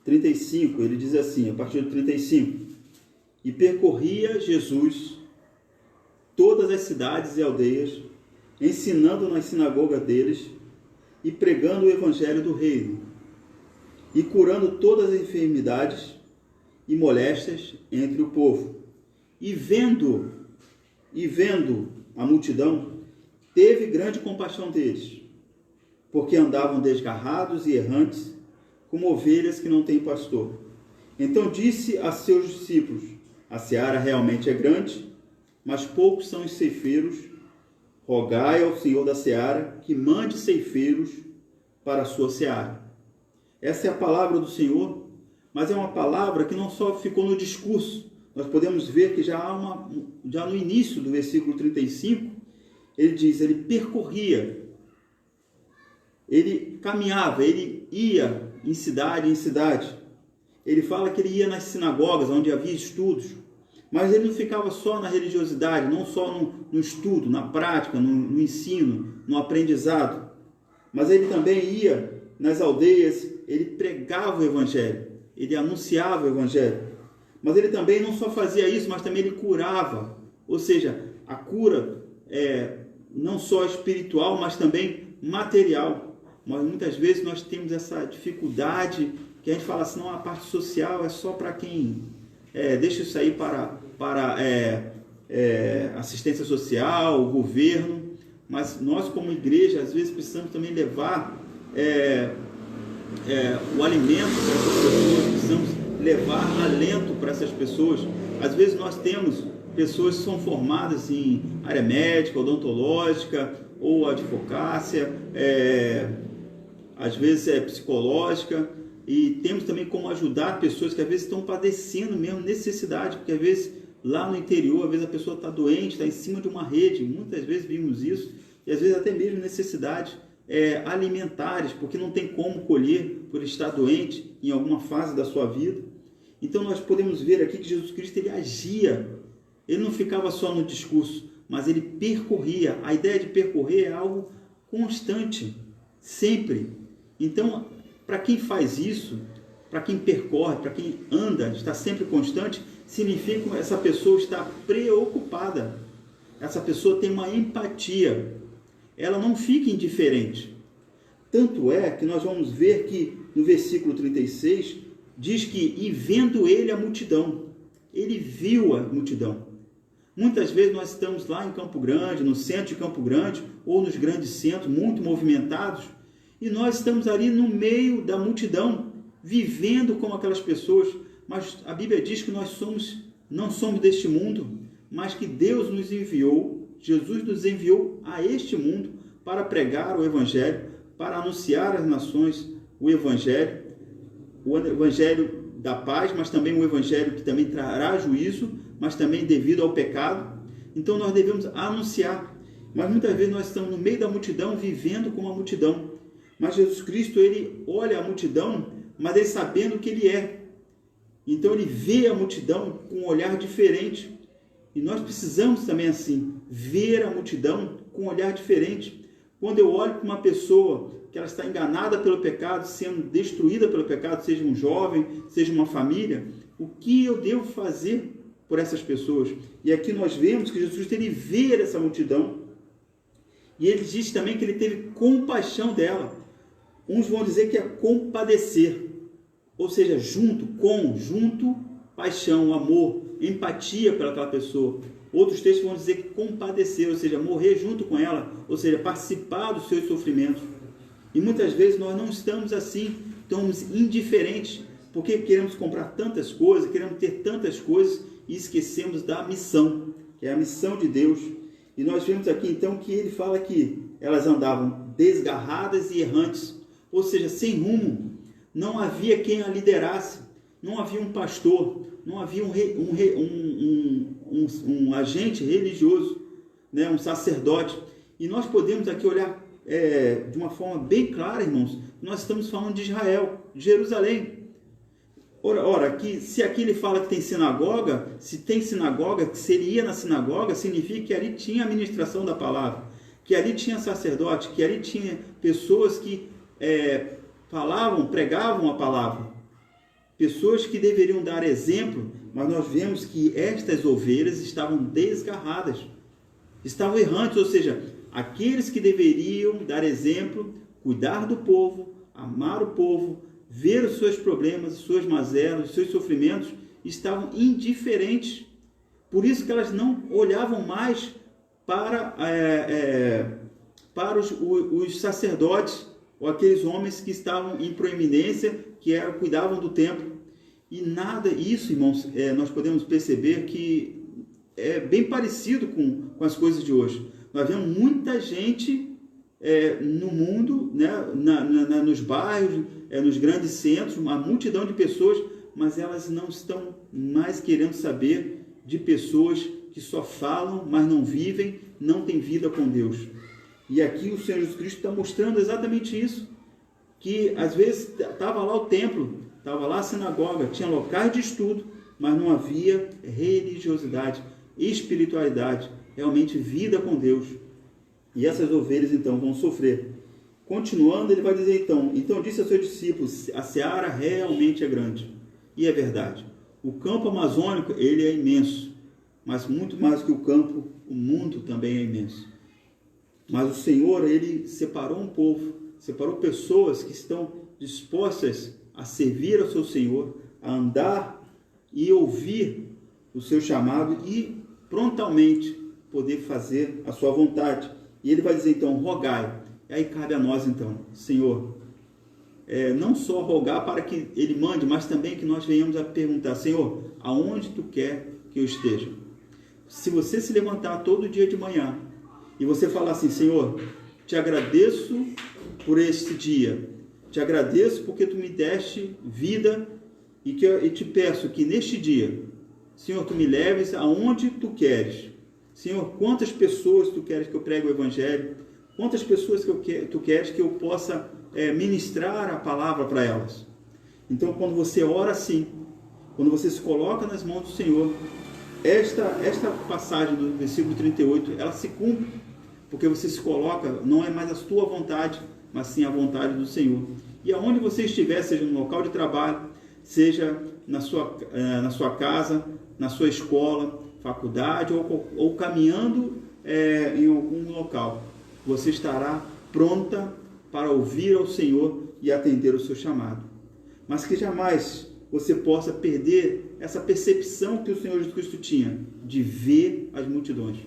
35, ele diz assim, a partir do 35, e percorria Jesus todas as cidades e aldeias, ensinando nas sinagogas deles e pregando o evangelho do reino, e curando todas as enfermidades e moléstias entre o povo. E vendo a multidão, teve grande compaixão deles, porque andavam desgarrados e errantes, como ovelhas que não têm pastor. Então disse a seus discípulos: a seara realmente é grande, mas poucos são os ceifeiros. Rogai ao Senhor da seara que mande ceifeiros para a sua seara. Essa é a palavra do Senhor, mas é uma palavra que não só ficou no discurso. Nós podemos ver que já no início do versículo 35, ele diz, ele percorria, ele caminhava, ele ia em cidade em cidade. Ele fala que ele ia nas sinagogas, onde havia estudos, mas ele não ficava só na religiosidade, não só no estudo, na prática, no ensino, no aprendizado, mas ele também ia nas aldeias, ele pregava o Evangelho, ele anunciava o Evangelho. Mas ele também não só fazia isso, mas também ele curava, ou seja, a cura não só espiritual, mas também material. Mas muitas vezes nós temos essa dificuldade, que a gente fala assim, não, a parte social é só para quem... deixa isso aí para assistência social, o governo, mas nós como igreja, às vezes precisamos também levar o alimento para essas pessoas, precisamos levar alento para essas pessoas. Às vezes nós temos pessoas que são formadas em área médica, odontológica, ou advocácia, às vezes psicológica, e temos também como ajudar pessoas que às vezes estão padecendo mesmo necessidade, porque às vezes lá no interior, às vezes a pessoa está doente, está em cima de uma rede, muitas vezes vimos isso, e às vezes até mesmo necessidades alimentares, porque não tem como colher por estar doente em alguma fase da sua vida. Então nós podemos ver aqui que Jesus Cristo ele agia, ele não ficava só no discurso, mas ele percorria. A ideia de percorrer é algo constante, sempre. Então, para quem faz isso, para quem percorre, para quem anda, está sempre constante, significa que essa pessoa está preocupada. Essa pessoa tem uma empatia. Ela não fica indiferente. Tanto é que nós vamos ver que no versículo 36 diz que, e vendo ele a multidão, ele viu a multidão. Muitas vezes nós estamos lá em Campo Grande, no centro de Campo Grande, ou nos grandes centros, muito movimentados, e nós estamos ali no meio da multidão, vivendo como aquelas pessoas, mas a Bíblia diz que nós não somos deste mundo, mas que Deus nos enviou, Jesus nos enviou a este mundo para pregar o Evangelho, para anunciar às nações o Evangelho da paz, mas também um Evangelho que também trará juízo, mas também devido ao pecado. Então nós devemos anunciar, mas muitas vezes nós estamos no meio da multidão, vivendo como a multidão. Mas Jesus Cristo, ele olha a multidão, mas ele sabendo o que ele é. Então ele vê a multidão com um olhar diferente. E nós precisamos também assim, ver a multidão com um olhar diferente. Quando eu olho para uma pessoa que ela está enganada pelo pecado, sendo destruída pelo pecado, seja um jovem, seja uma família, o que eu devo fazer por essas pessoas? E aqui nós vemos que Jesus ele vê essa multidão e ele diz também que ele teve compaixão dela. Uns vão dizer que é compadecer, ou seja, junto, paixão, amor, empatia pelaquela pessoa. Outros textos vão dizer que compadecer, ou seja, morrer junto com ela, ou seja, participar dos seus sofrimentos. E muitas vezes nós não estamos assim, estamos indiferentes, porque queremos comprar tantas coisas, queremos ter tantas coisas e esquecemos da missão, que é a missão de Deus. E nós vemos aqui então que ele fala que elas andavam desgarradas e errantes, ou seja, sem rumo. Não havia quem a liderasse, não havia um pastor, não havia um agente religioso, né, um sacerdote. E nós podemos aqui olhar de uma forma bem clara, irmãos, nós estamos falando de Israel, de Jerusalém. Ora aqui, se aqui ele fala que tem sinagoga, se tem sinagoga, que se ele ia na sinagoga, significa que ali tinha a ministração da palavra, que ali tinha sacerdote, que ali tinha pessoas que pregavam a palavra, pessoas que deveriam dar exemplo, mas nós vemos que estas ovelhas estavam desgarradas, estavam errantes, ou seja, aqueles que deveriam dar exemplo, cuidar do povo, amar o povo, ver os seus problemas, suas mazelas, os seus sofrimentos, estavam indiferentes. Por isso que elas não olhavam mais para os sacerdotes, ou aqueles homens que estavam em proeminência, que cuidavam do templo. E nada, isso, irmãos, nós podemos perceber que é bem parecido com as coisas de hoje. Nós vemos muita gente no mundo, né, nos bairros, nos grandes centros, uma multidão de pessoas, mas elas não estão mais querendo saber de pessoas que só falam, mas não vivem, não têm vida com Deus. E aqui o Senhor Jesus Cristo está mostrando exatamente isso, que às vezes estava lá o templo, estava lá a sinagoga, tinha locais de estudo, mas não havia religiosidade, espiritualidade, realmente vida com Deus. E essas ovelhas então vão sofrer. Continuando, ele vai dizer então disse aos seus discípulos, a seara realmente é grande. E é verdade. O campo amazônico, ele é imenso, mas muito mais que o campo, o mundo também é imenso. Mas o Senhor, ele separou um povo, separou pessoas que estão dispostas a servir ao seu Senhor, a andar e ouvir o seu chamado e prontamente poder fazer a sua vontade. E ele vai dizer então, rogai. E aí cabe a nós então, Senhor, não só rogar para que ele mande, mas também que nós venhamos a perguntar, Senhor, aonde tu quer que eu esteja? Se você se levantar todo dia de manhã e você falar assim, Senhor, te agradeço por este dia, te agradeço porque tu me deste vida e te peço que neste dia, Senhor, tu me leves aonde tu queres. Senhor, quantas pessoas tu queres que eu pregue o Evangelho? Quantas pessoas tu queres que eu possa ministrar a palavra para elas? Então, quando você ora assim, quando você se coloca nas mãos do Senhor, esta passagem do versículo 38, ela se cumpre, porque você se coloca, não é mais a sua vontade, mas sim a vontade do Senhor. E aonde você estiver, seja no local de trabalho, seja na sua casa, na sua escola, faculdade ou caminhando em algum local, você estará pronta para ouvir ao Senhor e atender o seu chamado. Mas que jamais você possa perder essa percepção que o Senhor Jesus Cristo tinha de ver as multidões.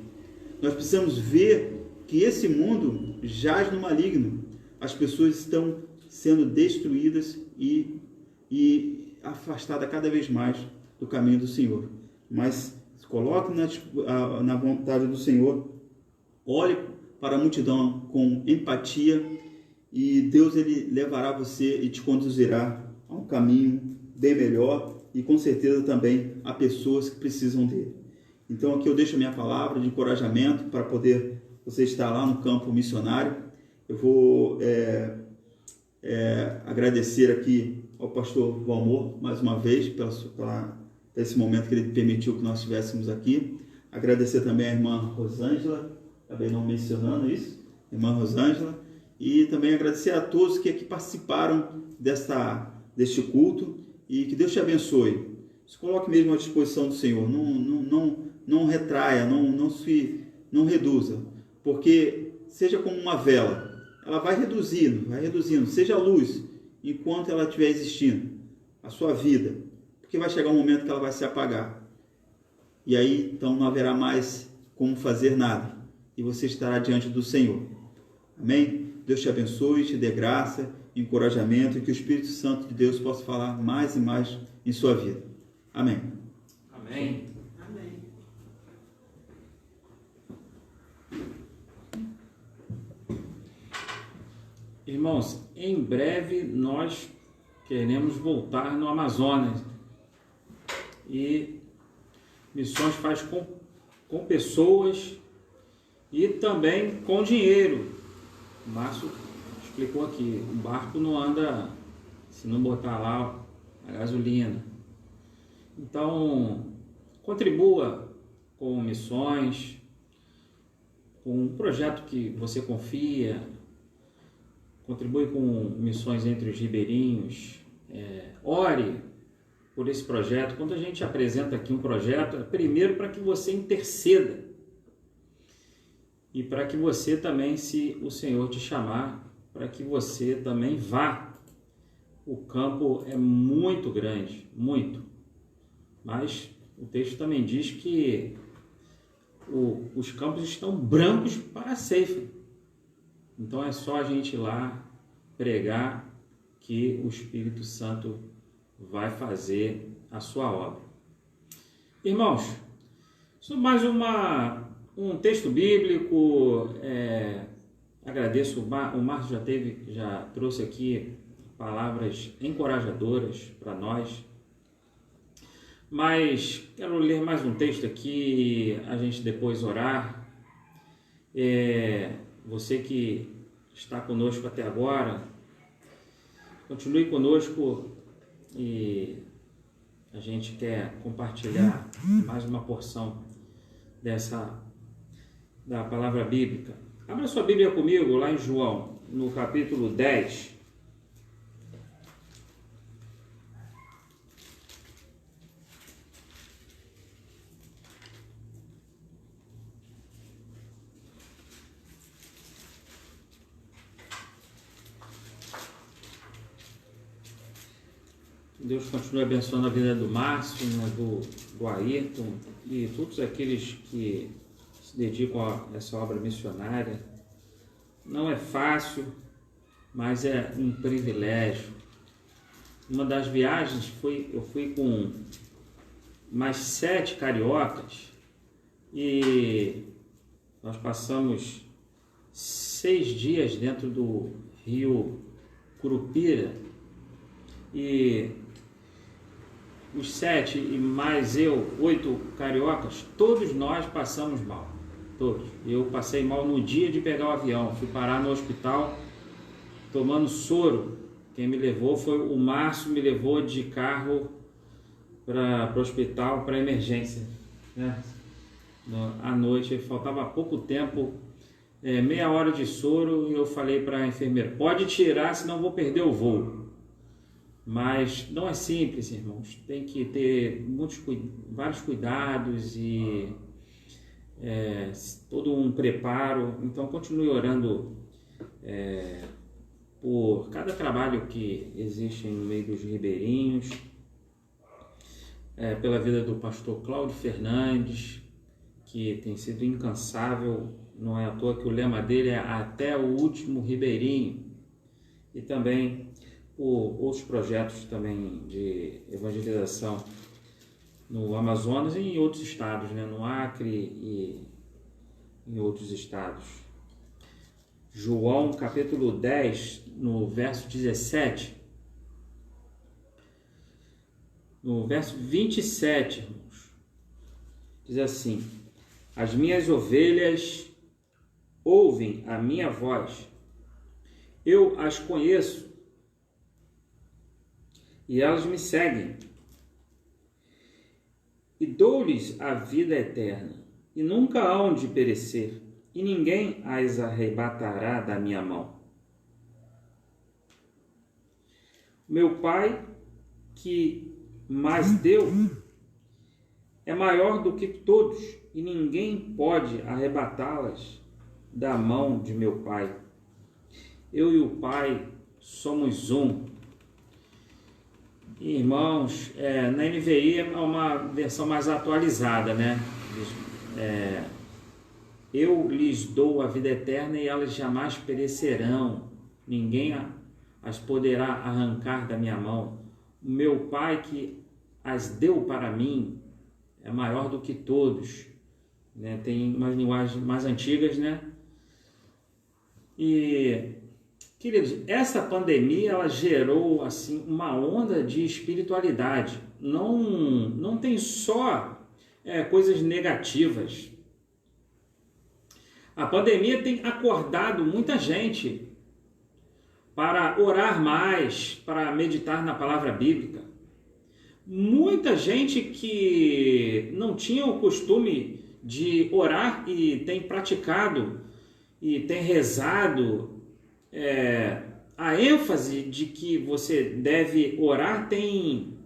Nós precisamos ver que esse mundo jaz no maligno. As pessoas estão sendo destruídas e afastadas cada vez mais do caminho do Senhor. Mas se coloque na vontade do Senhor, olhe para a multidão com empatia e Deus ele levará você e te conduzirá a um caminho bem melhor e com certeza também a pessoas que precisam dele. Então aqui eu deixo a minha palavra de encorajamento para poder você estar lá no campo missionário. Eu vou agradecer aqui ao pastor Valmor mais uma vez pela esse momento que ele permitiu que nós estivéssemos aqui. Agradecer também a irmã Rosângela, acabei não mencionando isso, irmã Rosângela, e também agradecer a todos que aqui participaram deste culto e que Deus te abençoe. Se coloque mesmo à disposição do Senhor, não retraia, não reduza, porque seja como uma vela, ela vai reduzindo, seja a luz enquanto ela estiver existindo, a sua vida, porque vai chegar um momento que ela vai se apagar, e aí então não haverá mais como fazer nada, e você estará diante do Senhor. Amém? Deus te abençoe, te dê graça, encorajamento, e que o Espírito Santo de Deus possa falar mais e mais em sua vida. Amém. Amém. Amém. Irmãos, em breve nós queremos voltar no Amazonas. E missões faz com pessoas e também com dinheiro. O Márcio explicou aqui, o barco não anda se não botar lá a gasolina. Então, contribua com missões, com um projeto que você confia, contribui com missões entre os ribeirinhos, ore por esse projeto. Quando a gente apresenta aqui um projeto, é primeiro para que você interceda e para que você também, se o Senhor te chamar, para que você também vá. O campo é muito grande, muito, mas o texto também diz que os campos estão brancos para a ceifa. Então é só a gente ir lá pregar que o Espírito Santo vai fazer a sua obra. Irmãos, sobre mais um texto bíblico, agradeço, o Márcio já trouxe aqui palavras encorajadoras para nós, mas quero ler mais um texto aqui, a gente depois orar. Você que está conosco até agora, continue conosco e a gente quer compartilhar mais uma porção da palavra bíblica. Abra sua Bíblia comigo lá em João, no capítulo 10. Deus continue abençoando a vida do Márcio, né, do Ayrton e todos aqueles que se dedicam a essa obra missionária. Não é fácil, mas é um privilégio. Uma das viagens eu fui com mais 7 cariocas e nós passamos 6 dias dentro do rio Curupira e os 7 e mais eu, 8 cariocas, todos nós passamos mal, todos. Eu passei mal no dia de pegar o avião, fui parar no hospital tomando soro. Quem me levou foi o Márcio, me levou de carro para o hospital, para emergência, né? À noite, faltava pouco tempo, meia hora de soro, e eu falei para a enfermeira, pode tirar, senão vou perder o voo. Mas não é simples, irmãos, tem que ter vários cuidados e todo um preparo. Então continue orando por cada trabalho que existe no meio dos ribeirinhos, pela vida do pastor Cláudio Fernandes, que tem sido incansável, não é à toa que o lema dele é até o último ribeirinho, e também por outros projetos também de evangelização no Amazonas e em outros estados, né? No Acre e em outros estados. João capítulo 10, no verso 17, no verso 27, irmãos, diz assim: as minhas ovelhas ouvem a minha voz, eu as conheço e elas me seguem, e dou-lhes a vida eterna, e nunca hão de perecer, e ninguém as arrebatará da minha mão. Meu Pai, que mais deu, é maior do que todos, e ninguém pode arrebatá-las da mão de meu Pai. Eu e o Pai somos um. Irmãos, na NVI é uma versão mais atualizada, né? Eu lhes dou a vida eterna e elas jamais perecerão, ninguém as poderá arrancar da minha mão. O meu Pai que as deu para mim é maior do que todos, né? Tem umas linguagens mais antigas, né? E, queridos, essa pandemia ela gerou assim uma onda de espiritualidade. Não tem só coisas negativas. A pandemia tem acordado muita gente para orar mais, para meditar na palavra bíblica. Muita gente que não tinha o costume de orar e tem praticado e tem rezado. A ênfase de que você deve orar tem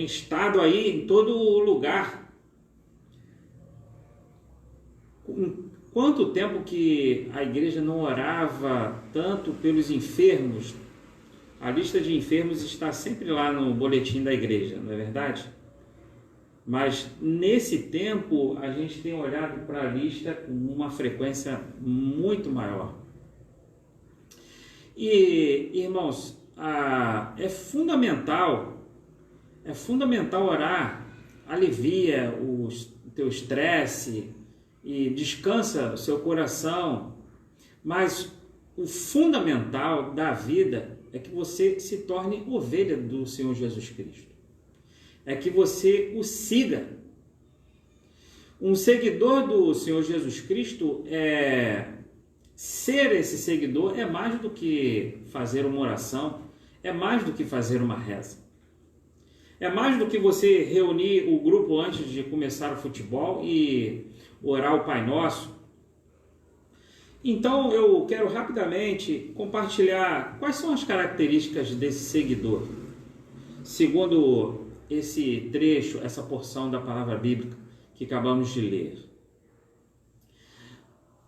estado aí em todo lugar. Quanto tempo que a igreja não orava tanto pelos enfermos? A lista de enfermos está sempre lá no boletim da igreja, não é verdade? Mas nesse tempo a gente tem olhado para a lista com uma frequência muito maior. E, irmãos, é fundamental orar, alivia o teu estresse e descansa o seu coração, mas o fundamental da vida é que você se torne ovelha do Senhor Jesus Cristo, é que você o siga. Um seguidor do Senhor Jesus Cristo ser esse seguidor é mais do que fazer uma oração, é mais do que fazer uma reza. É mais do que você reunir o grupo antes de começar o futebol e orar o Pai Nosso. Então eu quero rapidamente compartilhar quais são as características desse seguidor, segundo esse trecho, essa porção da palavra bíblica que acabamos de ler.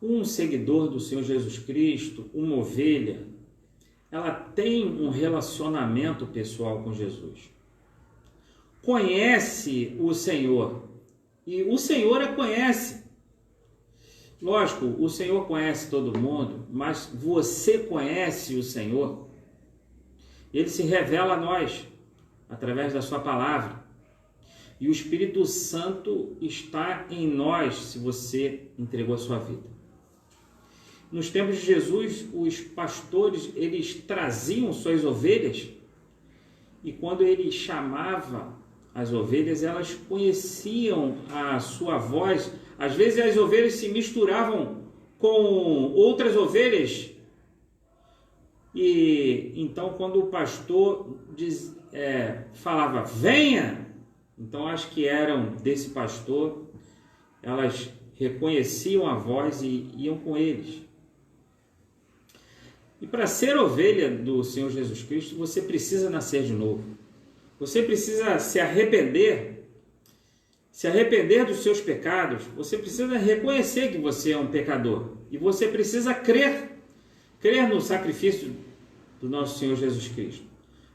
Um seguidor do Senhor Jesus Cristo, uma ovelha, ela tem um relacionamento pessoal com Jesus. Conhece o Senhor e o Senhor a conhece. Lógico, o Senhor conhece todo mundo, mas você conhece o Senhor. Ele se revela a nós através da sua palavra. E o Espírito Santo está em nós se você entregou a sua vida. Nos tempos de Jesus, os pastores, eles traziam suas ovelhas e quando ele chamava as ovelhas, elas conheciam a sua voz. Às vezes as ovelhas se misturavam com outras ovelhas. E então quando o pastor falava, venha, então as que eram desse pastor, elas reconheciam a voz e iam com eles. E para ser ovelha do Senhor Jesus Cristo, você precisa nascer de novo. Você precisa se arrepender dos seus pecados. Você precisa reconhecer que você é um pecador. E você precisa crer no sacrifício do nosso Senhor Jesus Cristo.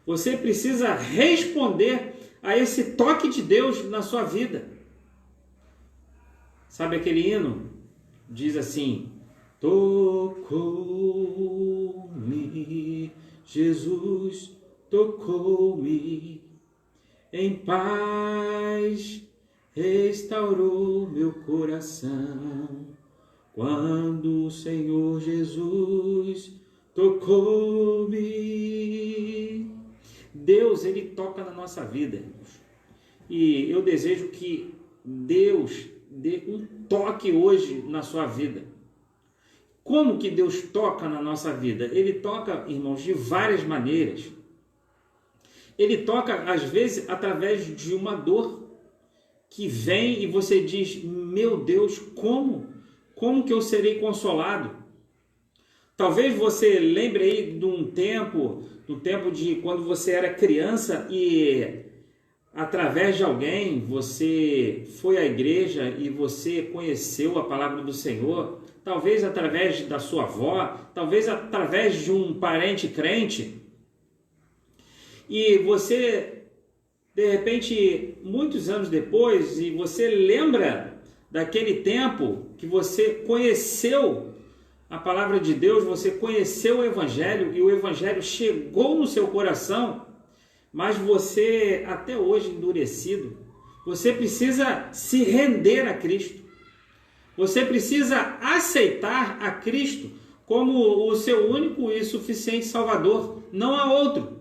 Você precisa responder a esse toque de Deus na sua vida. Sabe aquele hino? Diz assim: tocou-me, Jesus tocou-me, em paz restaurou meu coração, quando o Senhor Jesus tocou-me. Deus, Ele toca na nossa vida, irmãos. E eu desejo que Deus dê um toque hoje na sua vida. Como que Deus toca na nossa vida? Ele toca, irmãos, de várias maneiras. Ele toca, às vezes, através de uma dor que vem e você diz: meu Deus, como? Como que eu serei consolado? Talvez você lembre aí de um tempo, de quando você era criança e através de alguém você foi à igreja e você conheceu a palavra do Senhor, talvez através da sua avó, talvez através de um parente crente, e você, de repente, muitos anos depois, e você lembra daquele tempo que você conheceu a palavra de Deus, você conheceu o Evangelho e o Evangelho chegou no seu coração, mas você, até hoje endurecido, você precisa se render a Cristo. Você precisa aceitar a Cristo como o seu único e suficiente Salvador. Não há outro.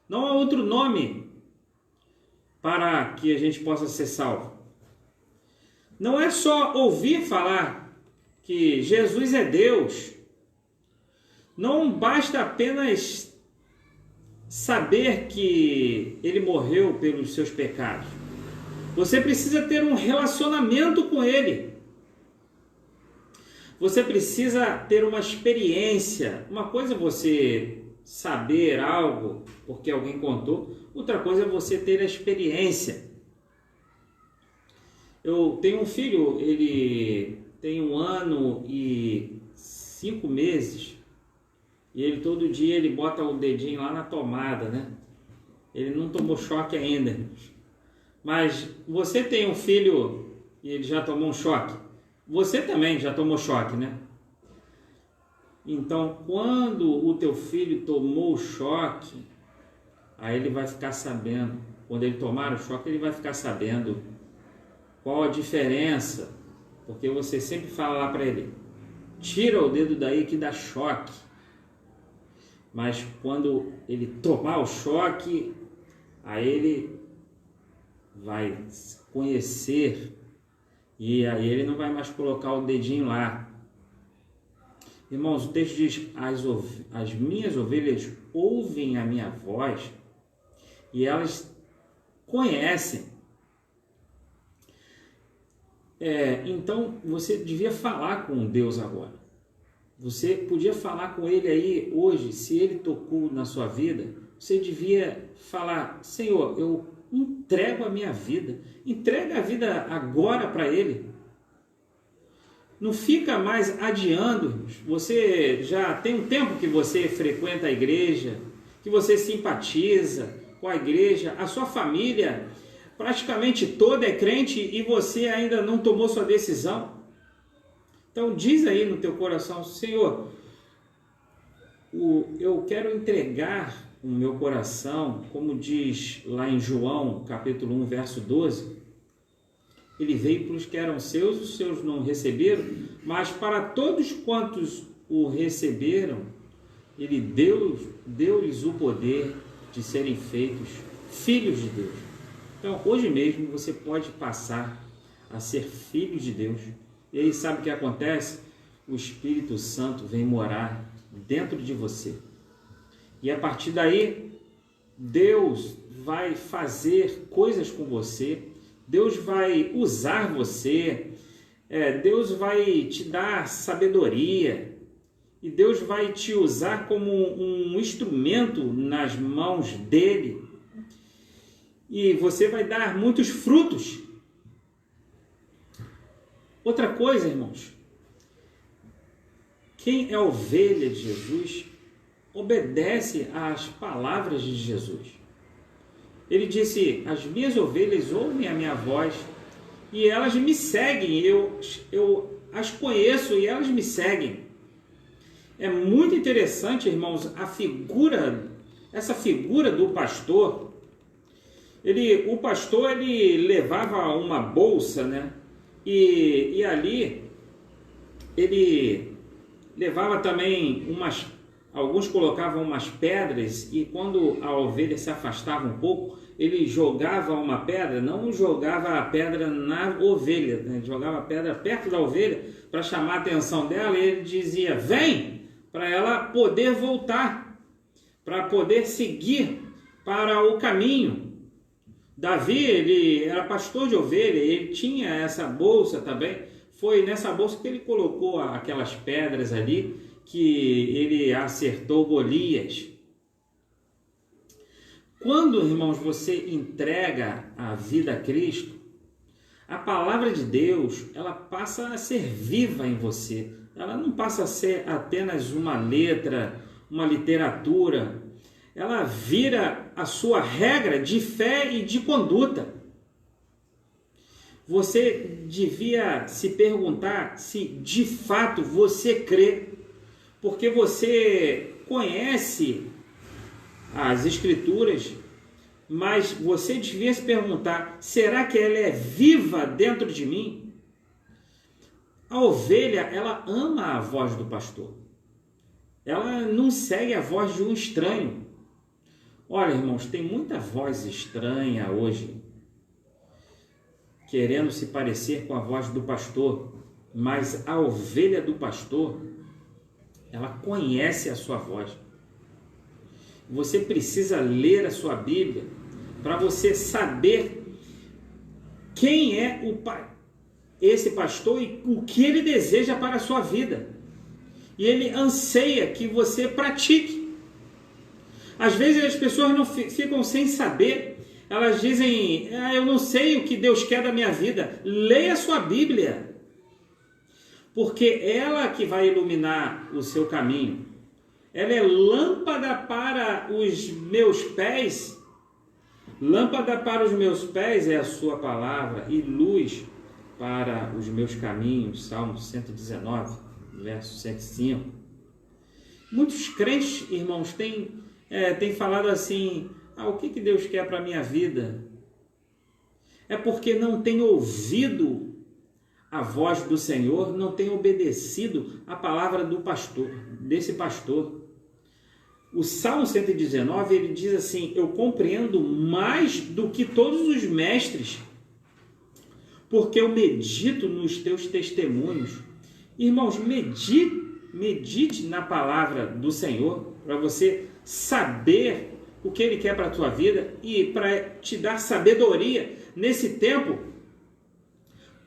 Não há outro nome para que a gente possa ser salvo. Não é só ouvir falar que Jesus é Deus. Não basta apenas saber que Ele morreu pelos seus pecados. Você precisa ter um relacionamento com Ele. Você precisa ter uma experiência. Uma coisa é você saber algo porque alguém contou, outra coisa é você ter a experiência. Eu tenho um filho, ele tem 1 ano e 5 meses, e ele todo dia ele bota o dedinho lá na tomada, né? Ele não tomou choque ainda, mas você tem um filho e ele já tomou um choque. Você também já tomou choque, né? Então, quando o teu filho tomou o choque, aí ele vai ficar sabendo. Quando ele tomar o choque, ele vai ficar sabendo qual a diferença. Porque você sempre fala lá para ele: tira o dedo daí que dá choque. Mas quando ele tomar o choque, aí ele vai conhecer. E aí ele não vai mais colocar o dedinho lá. Irmãos, o texto diz: as minhas ovelhas ouvem a minha voz e elas conhecem. Então você devia falar com Deus agora. Você podia falar com Ele aí hoje, se Ele tocou na sua vida. Você devia falar: Senhor, eu entrego a minha vida. Entrega a vida agora para Ele. Não fica mais adiando. Você já tem um tempo que você frequenta a igreja, que você simpatiza com a igreja, a sua família praticamente toda é crente e você ainda não tomou sua decisão. Então diz aí no teu coração: Senhor, eu quero entregar o meu coração, como diz lá em João, capítulo 1, verso 12. Ele veio para os que eram seus, os seus não receberam, mas para todos quantos o receberam, ele deu-lhes o poder de serem feitos filhos de Deus. Então, hoje mesmo, você pode passar a ser filho de Deus. E aí, sabe o que acontece? O Espírito Santo vem morar dentro de você. E a partir daí, Deus vai fazer coisas com você. Deus vai usar você, Deus vai te dar sabedoria e Deus vai te usar como um instrumento nas mãos dele e você vai dar muitos frutos. Outra coisa, irmãos, quem é ovelha de Jesus obedece às palavras de Jesus. Ele disse: as minhas ovelhas ouvem a minha voz e elas me seguem, eu as conheço e elas me seguem. É muito interessante, irmãos, essa figura do pastor. O pastor ele levava uma bolsa, né? E ali ele levava também alguns colocavam umas pedras, e quando a ovelha se afastava um pouco, ele jogava uma pedra, não jogava a pedra na ovelha, né? Jogava a pedra perto da ovelha para chamar a atenção dela, e ele dizia: vem! Para ela poder voltar, para poder seguir para o caminho. Davi, ele era pastor de ovelha, ele tinha essa bolsa também. Foi nessa bolsa que ele colocou aquelas pedras ali, que ele acertou Golias. Quando, irmãos, você entrega a vida a Cristo, a palavra de Deus, ela passa a ser viva em você. Ela não passa a ser apenas uma letra, uma literatura. Ela vira a sua regra de fé e de conduta. Você devia se perguntar se de fato você crê, porque você conhece as Escrituras, mas você devia se perguntar: será que ela é viva dentro de mim? A ovelha, ela ama a voz do pastor. Ela não segue a voz de um estranho. Olha, irmãos, tem muita voz estranha hoje, querendo se parecer com a voz do pastor, mas a ovelha do pastor, ela conhece a sua voz. Você precisa ler a sua Bíblia para você saber quem é esse pastor e o que ele deseja para a sua vida. E ele anseia que você pratique. Às vezes as pessoas não ficam sem saber. Elas dizem: eu não sei o que Deus quer da minha vida. Leia a sua Bíblia, porque ela que vai iluminar o seu caminho. Ela é lâmpada para os meus pés. Lâmpada para os meus pés é a sua palavra, e luz para os meus caminhos. Salmo 119, verso 105. Muitos crentes, irmãos, têm falado assim: o que Deus quer para a minha vida? É porque não tem ouvido a voz do Senhor, não tem obedecido a palavra do pastor, desse pastor. O Salmo 119, ele diz assim: eu compreendo mais do que todos os mestres, porque eu medito nos teus testemunhos. Irmãos, medite na palavra do Senhor, para você saber o que Ele quer para a tua vida e para te dar sabedoria nesse tempo,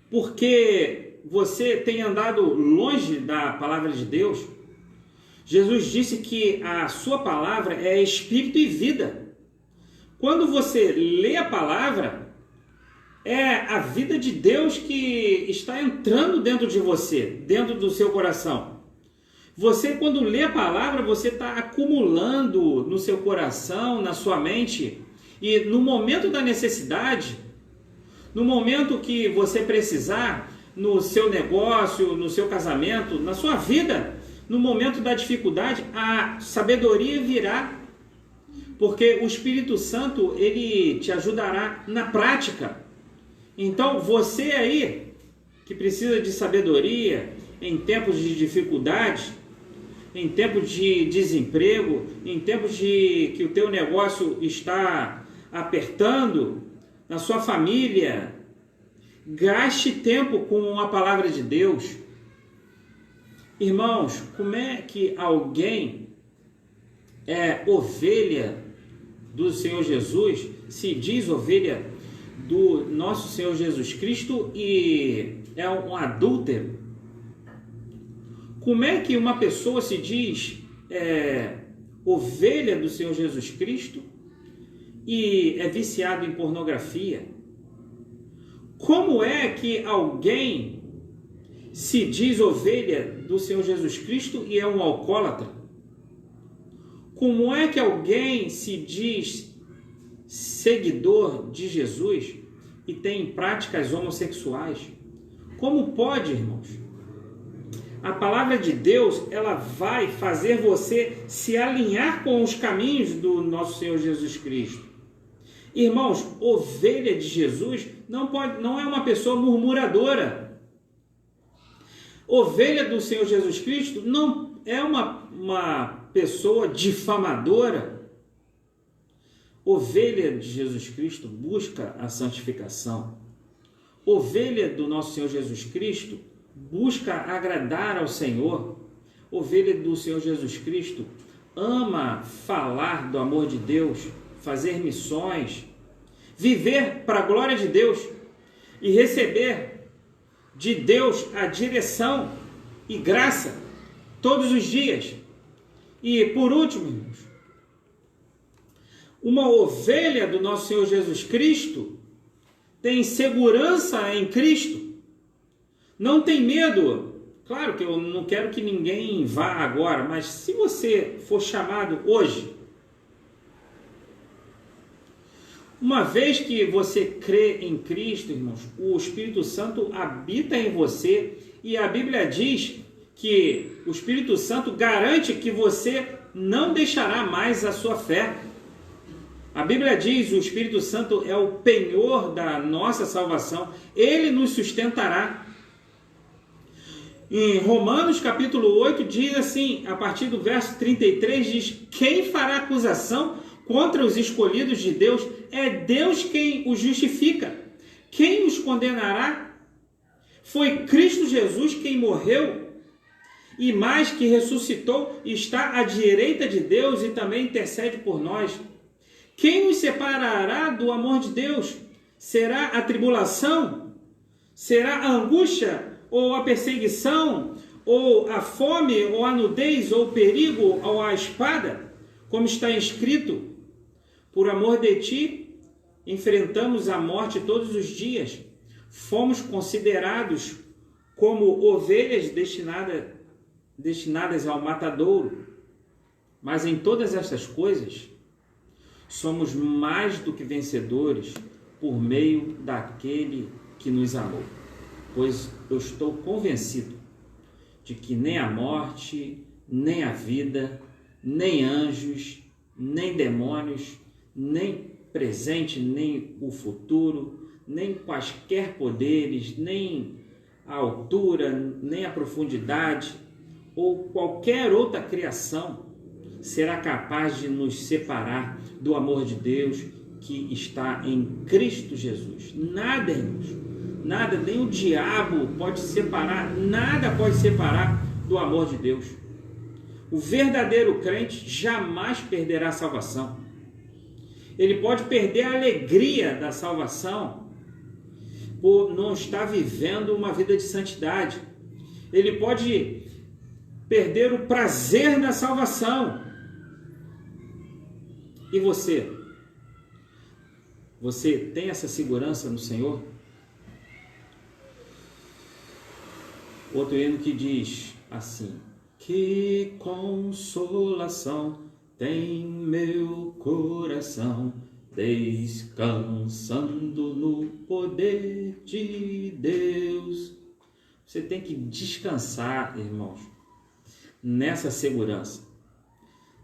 porque você tem andado longe da palavra de Deus. Jesus disse que a sua palavra é espírito e vida. Quando você lê a palavra, é a vida de Deus que está entrando dentro de você, dentro do seu coração. Você, quando lê a palavra, você está acumulando no seu coração, na sua mente, e no momento da necessidade, no momento que você precisar, no seu negócio, no seu casamento, na sua vida, no momento da dificuldade, a sabedoria virá, porque o Espírito Santo, ele te ajudará na prática. Então, você aí, que precisa de sabedoria em tempos de dificuldade, em tempos de desemprego, em tempos de que o teu negócio está apertando, na sua família, gaste tempo com a palavra de Deus. Irmãos, como é que alguém é ovelha do Senhor Jesus, se diz ovelha do nosso Senhor Jesus Cristo e é um adúltero? Como é que uma pessoa se diz ovelha do Senhor Jesus Cristo e é viciado em pornografia? Como é que alguém se diz ovelha do Senhor Jesus Cristo e é um alcoólatra? Como é que alguém se diz seguidor de Jesus e tem práticas homossexuais? Como pode, irmãos? A palavra de Deus, ela vai fazer você se alinhar com os caminhos do nosso Senhor Jesus Cristo. Irmãos, ovelha de Jesus não é uma pessoa murmuradora. Ovelha do Senhor Jesus Cristo não é uma pessoa difamadora. Ovelha de Jesus Cristo busca a santificação. Ovelha do nosso Senhor Jesus Cristo busca agradar ao Senhor. Ovelha do Senhor Jesus Cristo ama falar do amor de Deus, fazer missões, viver para a glória de Deus e receber de Deus a direção e graça todos os dias. E por último, irmãos, uma ovelha do nosso Senhor Jesus Cristo tem segurança em Cristo, não tem medo. Claro que eu não quero que ninguém vá agora, mas se você for chamado hoje, uma vez que você crê em Cristo, irmãos, o Espírito Santo habita em você e a Bíblia diz que o Espírito Santo garante que você não deixará mais a sua fé. A Bíblia diz: o Espírito Santo é o penhor da nossa salvação, ele nos sustentará. Em Romanos capítulo 8 diz assim, a partir do verso 33, diz: quem fará acusação contra os escolhidos de Deus? É Deus quem os justifica. Quem os condenará? Foi Cristo Jesus quem morreu e mais que ressuscitou, está à direita de Deus e também intercede por nós. Quem nos separará do amor de Deus? Será a tribulação? Será a angústia? Ou a perseguição? Ou a fome? Ou a nudez? Ou o perigo? Ou a espada? Como está escrito: por amor de ti, enfrentamos a morte todos os dias. Fomos considerados como ovelhas destinadas ao matadouro. Mas em todas estas coisas, somos mais do que vencedores por meio daquele que nos amou. Pois eu estou convencido de que nem a morte, nem a vida, nem anjos, nem demônios, nem presente, nem o futuro, nem quaisquer poderes, nem a altura, nem a profundidade, ou qualquer outra criação será capaz de nos separar do amor de Deus que está em Cristo Jesus. Nada, irmãos, nada, nem o diabo pode separar, nada pode separar do amor de Deus. O verdadeiro crente jamais perderá a salvação. Ele pode perder a alegria da salvação por não estar vivendo uma vida de santidade. Ele pode perder o prazer da salvação. E você? Você tem essa segurança no Senhor? Outro hino que diz assim: que consolação tem meu coração, descansando no poder de Deus. Você tem que descansar, irmãos, nessa segurança.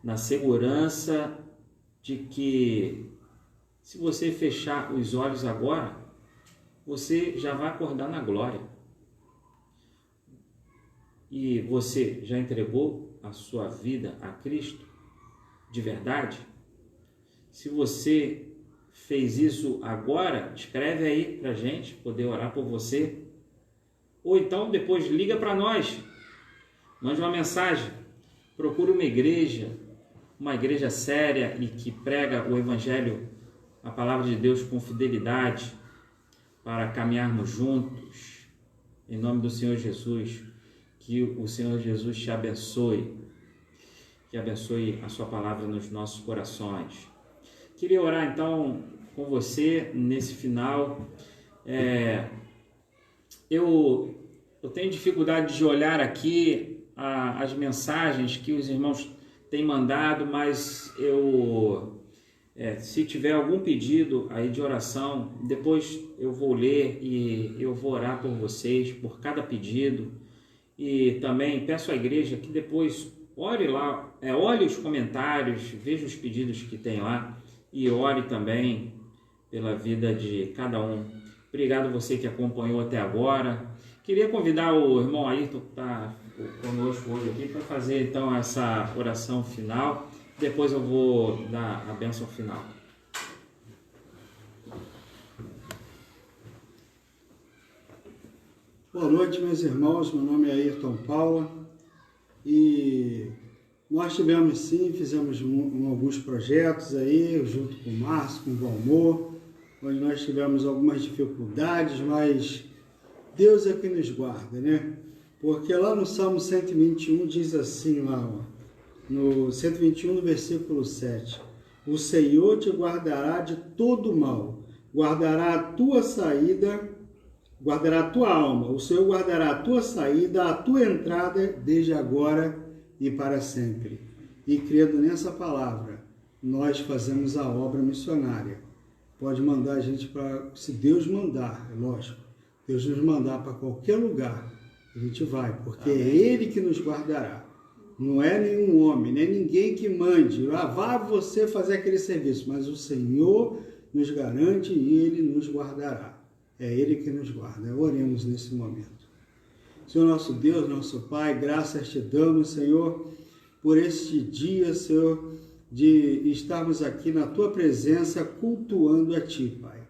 Na segurança de que, se você fechar os olhos agora, você já vai acordar na glória. E você já entregou a sua vida a Cristo de verdade? Se você fez isso agora, escreve aí para a gente poder orar por você. Ou então depois liga para nós, mande uma mensagem, procure uma igreja séria e que prega o Evangelho, a palavra de Deus com fidelidade, para caminharmos juntos, em nome do Senhor Jesus. Que o Senhor Jesus te abençoe, que abençoe a sua palavra nos nossos corações. Queria orar então com você nesse final. Eu tenho dificuldade de olhar aqui as mensagens que os irmãos têm mandado, mas eu Se tiver algum pedido aí de oração, depois eu vou ler e eu vou orar por vocês, por cada pedido. E também peço à igreja que depois ore lá, olhe os comentários, veja os pedidos que tem lá e ore também pela vida de cada um. Obrigado você que acompanhou até agora. Queria convidar o irmão Ayrton, que está conosco hoje aqui, para fazer então essa oração final. Depois eu vou dar a bênção final. Boa noite, meus irmãos. Meu nome é Ayrton Paula e nós fizemos alguns projetos aí, junto com o Márcio, com o Valmor, onde nós tivemos algumas dificuldades, mas Deus é que nos guarda, né? Porque lá no Salmo 121 diz assim, no 121, no versículo 7, o Senhor te guardará de todo mal, guardará a tua saída, guardará a tua alma, o Senhor guardará a tua saída, a tua entrada, desde agora e para sempre. E crendo nessa palavra, nós fazemos a obra missionária. Pode mandar a gente para, se Deus mandar, é lógico, Deus nos mandar para qualquer lugar, a gente vai, porque Amém. É Ele que nos guardará. Não é nenhum homem, nem ninguém que mande, vá você fazer aquele serviço, mas o Senhor nos garante e Ele nos guardará. É Ele que nos guarda. Oremos nesse momento. Senhor nosso Deus, nosso Pai, graças te damos, Senhor, por este dia, Senhor, de estarmos aqui na Tua presença, cultuando a Ti, Pai.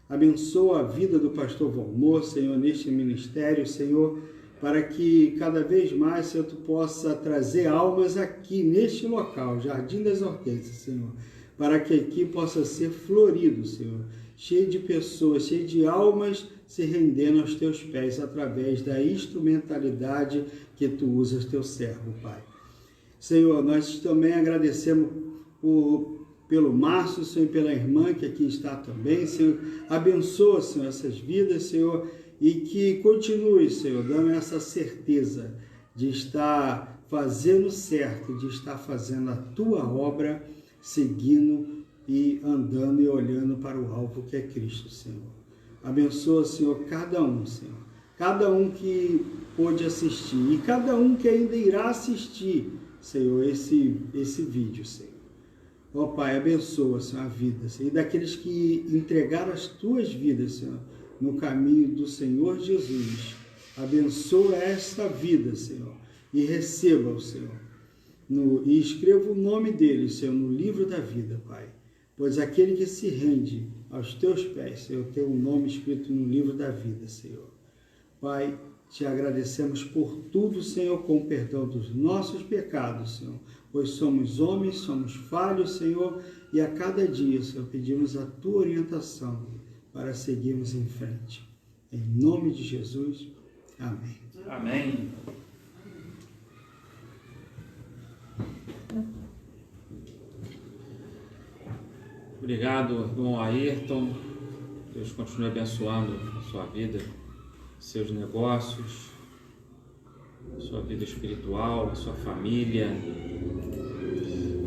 Abençoa a vida do pastor Valmor, Senhor, neste ministério, Senhor, para que cada vez mais, Senhor, Tu possa trazer almas aqui, neste local, Jardim das Hortênsias, Senhor, para que aqui possa ser florido, Senhor, cheio de pessoas, cheio de almas se rendendo aos Teus pés através da instrumentalidade que Tu usas, Teu servo, Pai. Senhor, nós também agradecemos pelo Márcio, Senhor, e pela irmã que aqui está também, Senhor. Abençoa, Senhor, essas vidas, Senhor, e que continue, Senhor, dando essa certeza de estar fazendo certo, de estar fazendo a Tua obra, seguindo e andando e olhando para o alvo que é Cristo, Senhor. Abençoa, Senhor, cada um, Senhor. Cada um que pôde assistir e cada um que ainda irá assistir, Senhor, esse vídeo, Senhor. Ó Pai, abençoa, Senhor, a vida, Senhor, e daqueles que entregaram as Tuas vidas, Senhor, no caminho do Senhor Jesus. Abençoa esta vida, Senhor, e receba-o, Senhor. E escreva o nome dele, Senhor, no livro da vida, Pai. Pois aquele que se rende aos Teus pés, Senhor, tem o nome escrito no livro da vida, Senhor. Pai, te agradecemos por tudo, Senhor, com o perdão dos nossos pecados, Senhor. Pois somos homens, somos falhos, Senhor, e a cada dia, Senhor, pedimos a Tua orientação para seguirmos em frente. Em nome de Jesus, amém. Amém. Obrigado, irmão Ayrton. Deus continue abençoando a sua vida, seus negócios, a sua vida espiritual, a sua família.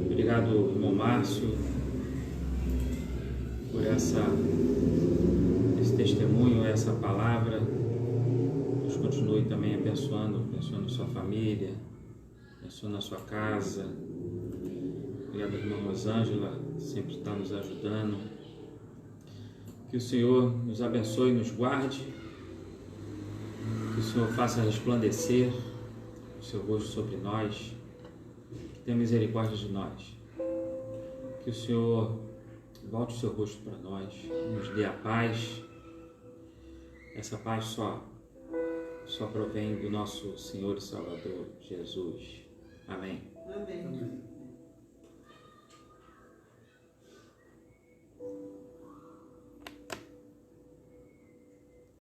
Obrigado, irmão Márcio, por esse testemunho, essa palavra. Deus continue também abençoando a sua família, abençoando a sua casa. Obrigado, irmã Rosângela, sempre está nos ajudando. Que o Senhor nos abençoe e nos guarde. Que o Senhor faça resplandecer o seu rosto sobre nós. Que tenha misericórdia de nós. Que o Senhor volte o seu rosto para nós, nos dê a paz. Essa paz só provém do nosso Senhor e Salvador, Jesus. Amém. Amém.